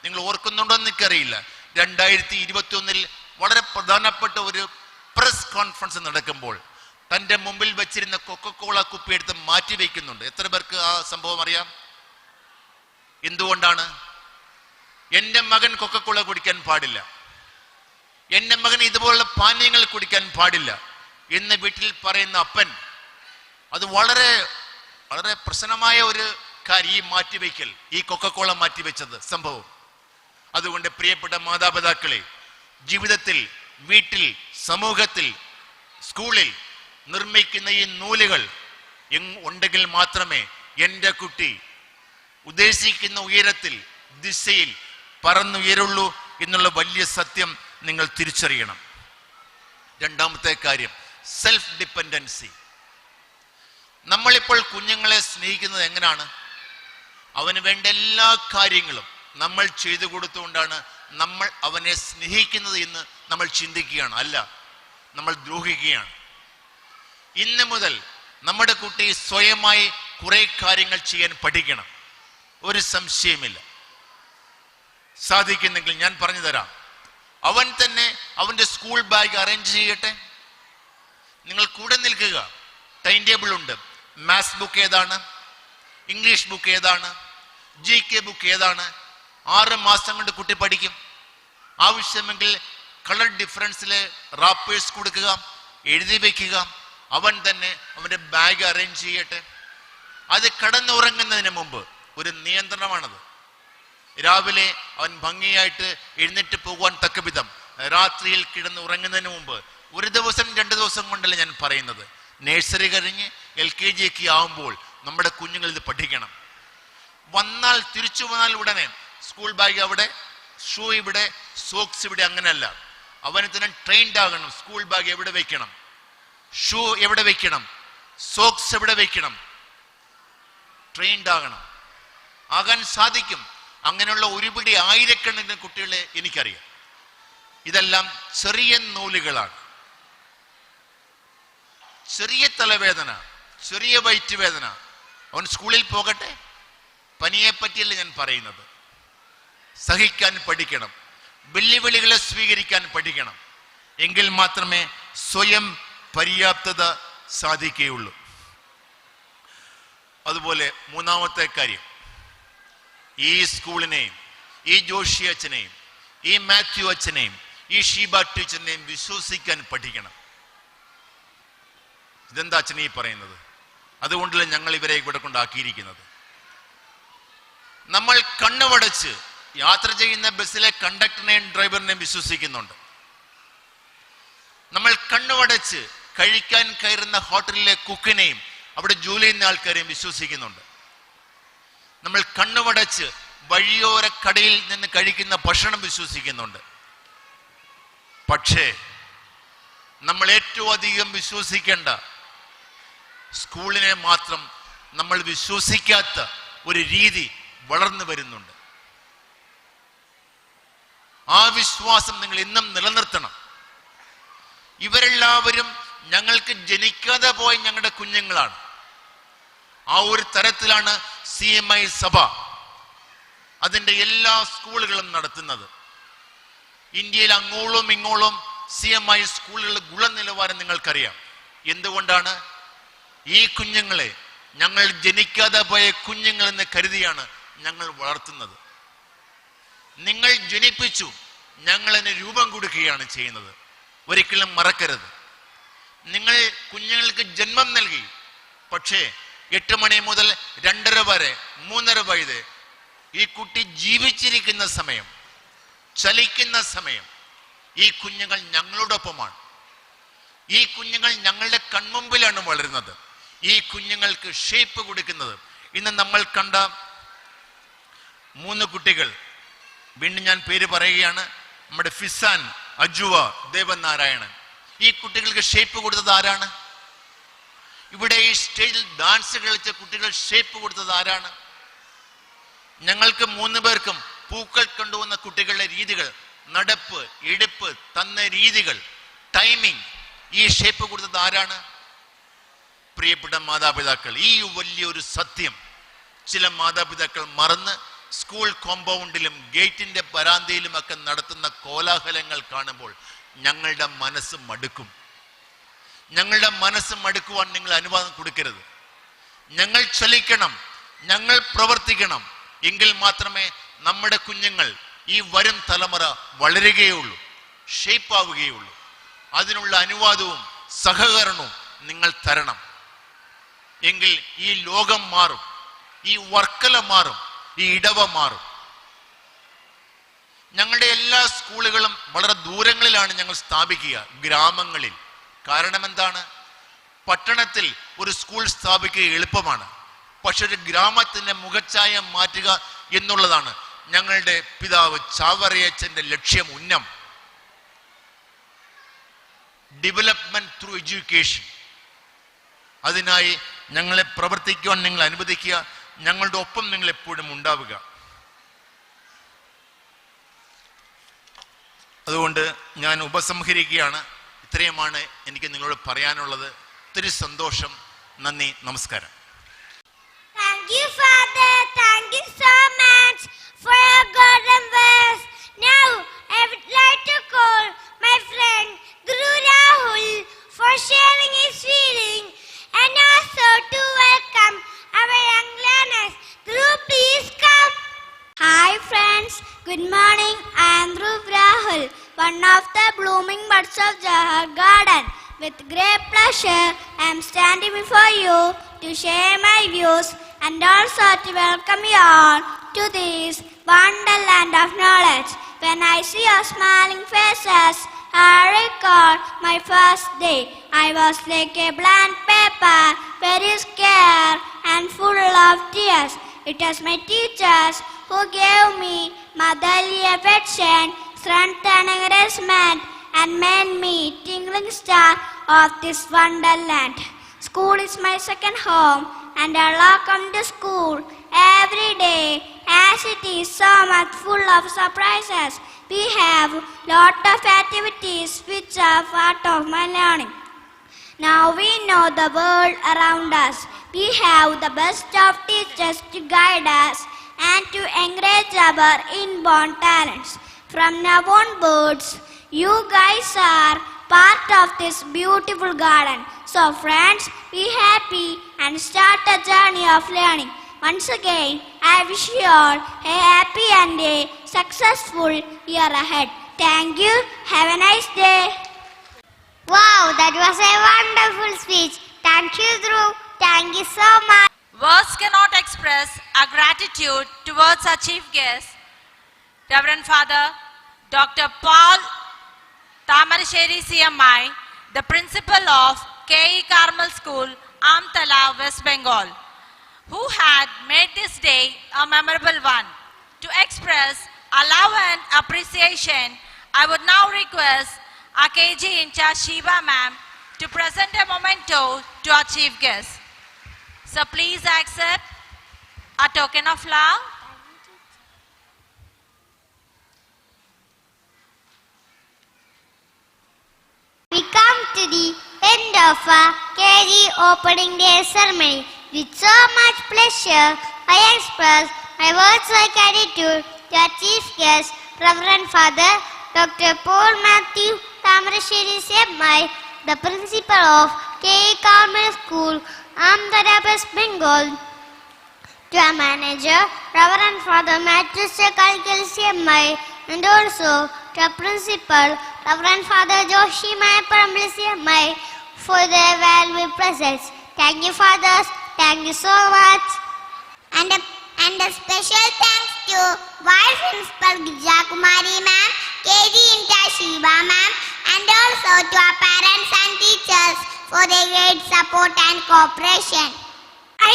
നിങ്ങൾ ഓർക്കുന്നുണ്ടോ എന്ന് എനിക്കറിയില്ല, 2021 വളരെ പ്രധാനപ്പെട്ട ഒരു പ്രസ് കോൺഫറൻസ് നടക്കുമ്പോൾ തന്റെ മുമ്പിൽ വെച്ചിരുന്ന കൊക്കക്കോള കുപ്പി എടുത്ത് മാറ്റി വയ്ക്കുന്നുണ്ട്. എത്ര പേർക്ക് ആ സംഭവം അറിയാം? എന്തുകൊണ്ടാണ്? എന്റെ മകൻ കൊക്കക്കോള കുടിക്കാൻ പാടില്ല, എന്റെ മകൻ ഇതുപോലുള്ള പാനീയങ്ങൾ കുടിക്കാൻ പാടില്ല എന്ന് വീട്ടിൽ പറയുന്ന അപ്പൻ, അത് വളരെ വളരെ പ്രശ്നമായ ഒരു കാര്യം. ഈ മാറ്റിവെക്കൽ, ഈ കൊക്കക്കോള മാറ്റിവെച്ചത് സംഭവം. അതുകൊണ്ട് പ്രിയപ്പെട്ട മാതാപിതാക്കളെ, ജീവിതത്തിൽ, വീട്ടിൽ, സമൂഹത്തിൽ, സ്കൂളിൽ നിർമ്മിക്കുന്ന ഈ നൂലുകൾ ഉണ്ടെങ്കിൽ മാത്രമേ എൻ്റെ കുട്ടി ഉദ്ദേശിക്കുന്ന ഉയരത്തിൽ, ദിശയിൽ പറന്നുയരുള്ളൂ എന്നുള്ള വലിയ സത്യം നിങ്ങൾ തിരിച്ചറിയണം. 2ാമത്തെ കാര്യം, സെൽഫ് ഡിപ്പെൻഡൻസി. നമ്മളിപ്പോൾ കുഞ്ഞുങ്ങളെ സ്നേഹിക്കുന്നത് എങ്ങനെയാണ്? അവന് വേണ്ട എല്ലാ കാര്യങ്ങളും നമ്മൾ ചെയ്തു കൊടുത്തുകൊണ്ടാണ് നമ്മൾ അവനെ സ്നേഹിക്കുന്നത് എന്ന് നമ്മൾ ചിന്തിക്കുകയാണ്. അല്ല, നമ്മൾ ദ്രോഹിക്കുകയാണ്. ഇന്ന് മുതൽ നമ്മുടെ കുട്ടി സ്വയമായി കുറെ കാര്യങ്ങൾ ചെയ്യാൻ പഠിക്കണം. ഒരു സംശയമില്ല. സാധിക്കുന്നെങ്കിൽ ഞാൻ പറഞ്ഞു തരാം. അവൻ തന്നെ അവന്റെ സ്കൂൾ ബാഗ് അറേഞ്ച് ചെയ്യട്ടെ. നിങ്ങൾ കൂടെ നിൽക്കുക. ടൈം ടേബിൾ ഉണ്ട്. മാത്സ് ബുക്ക് ഏതാണ്, ഇംഗ്ലീഷ് ബുക്ക് ഏതാണ്, GK ബുക്ക് ഏതാണ്. 6 മാസം കൊണ്ട് കുട്ടി പഠിക്കും. ആവശ്യമെങ്കിൽ കളർ ഡിഫറൻസിൽ റാപ്പേഴ്സ് കൊടുക്കുക, എഴുതി വയ്ക്കുക. അവൻ തന്നെ അവന്റെ ബാഗ് അറേഞ്ച് ചെയ്യട്ടെ. അത് കടന്നുറങ്ങുന്നതിന് മുമ്പ് ഒരു നിയന്ത്രണമാണത്. രാവിലെ അവൻ ഭംഗിയായിട്ട് എഴുന്നേറ്റ് പോകുവാൻ തക്ക വിധം രാത്രിയിൽ കിടന്നുറങ്ങുന്നതിന് മുമ്പ് 1 ദിവസം 2 ദിവസം കൊണ്ടല്ല ഞാൻ പറയുന്നത്. നഴ്സറി കഴിഞ്ഞ് LKG ഒക്കെ ആവുമ്പോൾ നമ്മുടെ കുഞ്ഞുങ്ങൾ ഇത് പഠിക്കണം. വന്നാൽ തിരിച്ചു വന്നാൽ ഉടനെ സ്കൂൾ ബാഗ് അവിടെ, ഷൂ ഇവിടെ, സോക്സ് ഇവിടെ, അങ്ങനെയല്ല. അവന് തന്നെ ട്രെയിൻഡ് ആകണം. സ്കൂൾ ബാഗ് എവിടെ വെക്കണം, ഷൂ എവിടെ വെക്കണം, സോക്സ് എവിടെ വെക്കണം. ട്രെയിൻഡ് ആകണം. ആകാൻ സാധിക്കും. അങ്ങനെയുള്ള ഒരുപിടി ആയിരക്കണക്കിന് കുട്ടികളെ എനിക്കറിയാം. ഇതെല്ലാം ചെറിയ നൂലുകളാണ്. ചെറിയ തലവേദന, ചെറിയ വയറ്റ് വേദന, അവൻ സ്കൂളിൽ പോകട്ടെ. പനിയെ പറ്റിയല്ല ഞാൻ പറയുന്നത്. സഹിക്കാൻ പഠിക്കണം. വെല്ലുവിളികളെ സ്വീകരിക്കാൻ പഠിക്കണം. എങ്കിൽ മാത്രമേ സ്വയം പര്യാപ്തത സാധിക്കുകയുള്ളൂ. അതുപോലെ മൂന്നാമത്തെ കാര്യം, ഈ സ്കൂളിനെയും ഈ ജോഷി അച്ഛനെയും ഈ മാത്യു അച്ഛനെയും ഈ ഷീബ ടീച്ചറിനെയും വിശ്വസിക്കാൻ പഠിക്കണം. ഇതെന്താ അച്ഛൻ ഈ പറയുന്നത്? അതുകൊണ്ടല്ല ഞങ്ങൾ ഇവരെ ഇവിടെ കൊണ്ടാക്കിയിരിക്കുന്നത്. നമ്മൾ കണ്ണുവടച്ച് യാത്ര ചെയ്യുന്ന ബസ്സിലെ കണ്ടക്ടറിനെയും ഡ്രൈവറിനെയും വിശ്വസിക്കുന്നുണ്ട്. നമ്മൾ കണ്ണുവടച്ച് കഴിക്കാൻ കയറുന്ന ഹോട്ടലിലെ കുക്കിനെയും അവിടെ ജോലി ചെയ്യുന്ന ആൾക്കാരെയും വിശ്വസിക്കുന്നുണ്ട്. നമ്മൾ കണ്ണുവടച്ച് വഴിയോര കടയിൽ നിന്ന് കഴിക്കുന്ന ഭക്ഷണം വിശ്വസിക്കുന്നുണ്ട്. പക്ഷേ നമ്മൾ ഏറ്റവും അധികം വിശ്വസിക്കേണ്ട സ്കൂളിനെ മാത്രം നമ്മൾ വിശ്വസിക്കാത്ത ഒരു രീതി വളർന്നു വരുന്നുണ്ട്. ആ വിശ്വാസം നിങ്ങൾ ഇന്നും നിലനിർത്തണം. ഇവരെല്ലാവരും ഞങ്ങൾക്ക് ജനിക്കാതെ പോയ ഞങ്ങളുടെ കുഞ്ഞുങ്ങളാണ്. ആ ഒരു തരത്തിലാണ് CMI സഭ അതിൻ്റെ എല്ലാ സ്കൂളുകളും നടത്തുന്നത്. ഇന്ത്യയിൽ അങ്ങോളം ഇങ്ങോളം CMI സ്കൂളുകളുടെ ഗുണനിലവാരം നിങ്ങൾക്കറിയാം. എന്തുകൊണ്ടാണ്? ഈ കുഞ്ഞുങ്ങളെ ഞങ്ങൾ ജനിക്കാതെ പോയ കുഞ്ഞുങ്ങൾ എന്ന് കരുതിയാണ് ഞങ്ങൾ വളർത്തുന്നത്. നിങ്ങൾ ജനിപ്പിച്ചു, ഞങ്ങൾ അതിന് രൂപം കൊടുക്കുകയാണ് ചെയ്യുന്നത്. ഒരിക്കലും മറക്കരുത്. നിങ്ങൾ കുഞ്ഞുങ്ങൾക്ക് ജന്മം നൽകി, പക്ഷേ 8 മണി മുതൽ 2:30 വരെ 3:30 വരെ ഈ കുട്ടി ജീവിച്ചിരിക്കുന്ന സമയം, ചലിക്കുന്ന സമയം, ഈ കുഞ്ഞുങ്ങൾ ഞങ്ങളോടൊപ്പമാണ്. ഈ കുഞ്ഞുങ്ങൾ ഞങ്ങളുടെ കൺമുമ്പിലാണ് വളരുന്നത്. ഈ കുഞ്ഞുങ്ങൾക്ക് ഷേപ്പ് കൊടുക്കുന്നത്. ഇന്ന് നമ്മൾ കണ്ട 3 കുട്ടികൾ, വീണ്ടും ഞാൻ പേര് പറയുകയാണ്, നമ്മുടെ ഫിസാൻ, അജുവ, ദേവനാരായണൻ. ഈ കുട്ടികൾക്ക് ഷേപ്പ് കൊടുത്തത് ആരാണ്? ഇവിടെ ഈ സ്റ്റേജിൽ ഡാൻസ് കളിച്ച കുട്ടികൾ ഷേപ്പ് കൊടുത്തത് ആരാണ്? ഞങ്ങൾക്ക് 3 പേർക്കും പൂക്കൾ കൊണ്ടുവന്ന കുട്ടികളുടെ രീതികൾ, നടപ്പ്, എടുപ്പ്, തന്ന രീതികൾ, ടൈമിംഗ്, ഈ ഷേപ്പ് കൊടുത്തത് ആരാണ്? പ്രിയപ്പെട്ട മാതാപിതാക്കൾ, ഈ വലിയൊരു സത്യം ചില മാതാപിതാക്കൾ മറന്ന് സ്കൂൾ കോമ്പൗണ്ടിലും ഗേറ്റിന്റെ വരാന്തയിലും ഒക്കെ നടത്തുന്ന കോലാഹലങ്ങൾ കാണുമ്പോൾ ഞങ്ങളുടെ മനസ്സ് മടുക്കും. ഞങ്ങളുടെ മനസ്സ് മടുക്കുവാൻ നിങ്ങൾ അനുവാദം കൊടുക്കരുത്. ഞങ്ങൾ ചലിക്കണം, ഞങ്ങൾ പ്രവർത്തിക്കണം. എങ്കിൽ മാത്രമേ നമ്മുടെ കുഞ്ഞുങ്ങൾ, ഈ വരും തലമുറ വളരുകയുള്ളൂ, ഷേപ്പാവുകയുള്ളൂ. അതിനുള്ള അനുവാദവും സഹകരണവും നിങ്ങൾ തരണം. എങ്കിൽ ഈ ലോകം മാറും, ഈ വർക്കല മാറും, ഈ ഇടവ മാറും. ഞങ്ങളുടെ എല്ലാ സ്കൂളുകളും വളരെ ദൂരങ്ങളിലാണ് ഞങ്ങൾ സ്ഥാപിക്കുക, ഗ്രാമങ്ങളിൽ. കാരണം എന്താണ്? പട്ടണത്തിൽ ഒരു സ്കൂൾ സ്ഥാപിക്കുക എളുപ്പമാണ്, പക്ഷെ ഒരു ഗ്രാമത്തിന്റെ മുഖച്ഛായ മാറ്റുക എന്നുള്ളതാണ് ഞങ്ങളുടെ പിതാവ് ചാവറയച്ചന്റെ ലക്ഷ്യം. ഉന്നം ഡെവലപ്മെന്റ് ത്രൂ എഡ്യൂക്കേഷൻ. അതിനായി ഞങ്ങളെ പ്രവർത്തിക്കുവാൻ നിങ്ങൾ അനുവദിക്കുക. ഞങ്ങളുടെ ഒപ്പം നിങ്ങൾ എപ്പോഴും ഉണ്ടാവുക. അതുകൊണ്ട് ഞാൻ ഉപസംഹരിക്കുകയാണ്. ഇത്രയുമാണ് എനിക്ക് നിങ്ങളോട് പറയാനുള്ളത്. ഒത്തിരി സന്തോഷം. നന്ദി, നമസ്കാരം. Thank you, Father. Thank you so much for your golden words. Now, I would like to call my friend Guru Rahul for sharing his feeling and also to welcome our young learners. Guru, please come. Hi, friends. Good morning. I am Guru Rahul, one of the blooming buds of Jahar Garden. With great pleasure, I am standing before you to share my views and also to welcome you all to this wonderland of knowledge. When I see your smiling faces, I recall my first day. I was like a blank paper, very scared and full of tears. It was my teachers who gave me motherly affection, strength and encouragement, and made me tingling star of this wonderland. School is my second home, and I welcome to school every day as it is so much full of surprises. We have lot of activities which are part of my learning. Now we know the world around us. We have the best of teachers to guide us and to encourage our inborn talents. From now onwards, you guys are part of this beautiful garden. So friends, be happy and start a journey of learning. Once again, I wish you all a happy and a successful year ahead. Thank you. Have a nice day. Wow, that was a wonderful speech. Thank you, Dhruv. Thank you so much. Words cannot express our gratitude towards our chief guest, Reverend Father Dr. Paul Tamarasheri CMI, the principal of KE Carmel School, Amtala, West Bengal, who had made this day a memorable one. To express our love and appreciation, I would now request our KG in charge Shiva ma'am to present a memento to our chief guest. So please accept a token of love. We come to the end of our KG opening day ceremony. With so much pleasure, I express my words of gratitude to our chief guest, Reverend Father Dr. Paul Matthew Tamarasheri CMI, the principal of KE Carmel School, Amtara, West Bengal, to our manager, Reverend Father Matthew Kalkil CMI, and also to our principal, Reverend Father Joshi Mayaparambil CMI, for their valuable presence. Thank you, fathers. Thank you so much. And a special thanks to Vice Principal Gija Kumari ma'am, KG Inta Shiva ma'am, and also to our parents and teachers for their great support and cooperation. I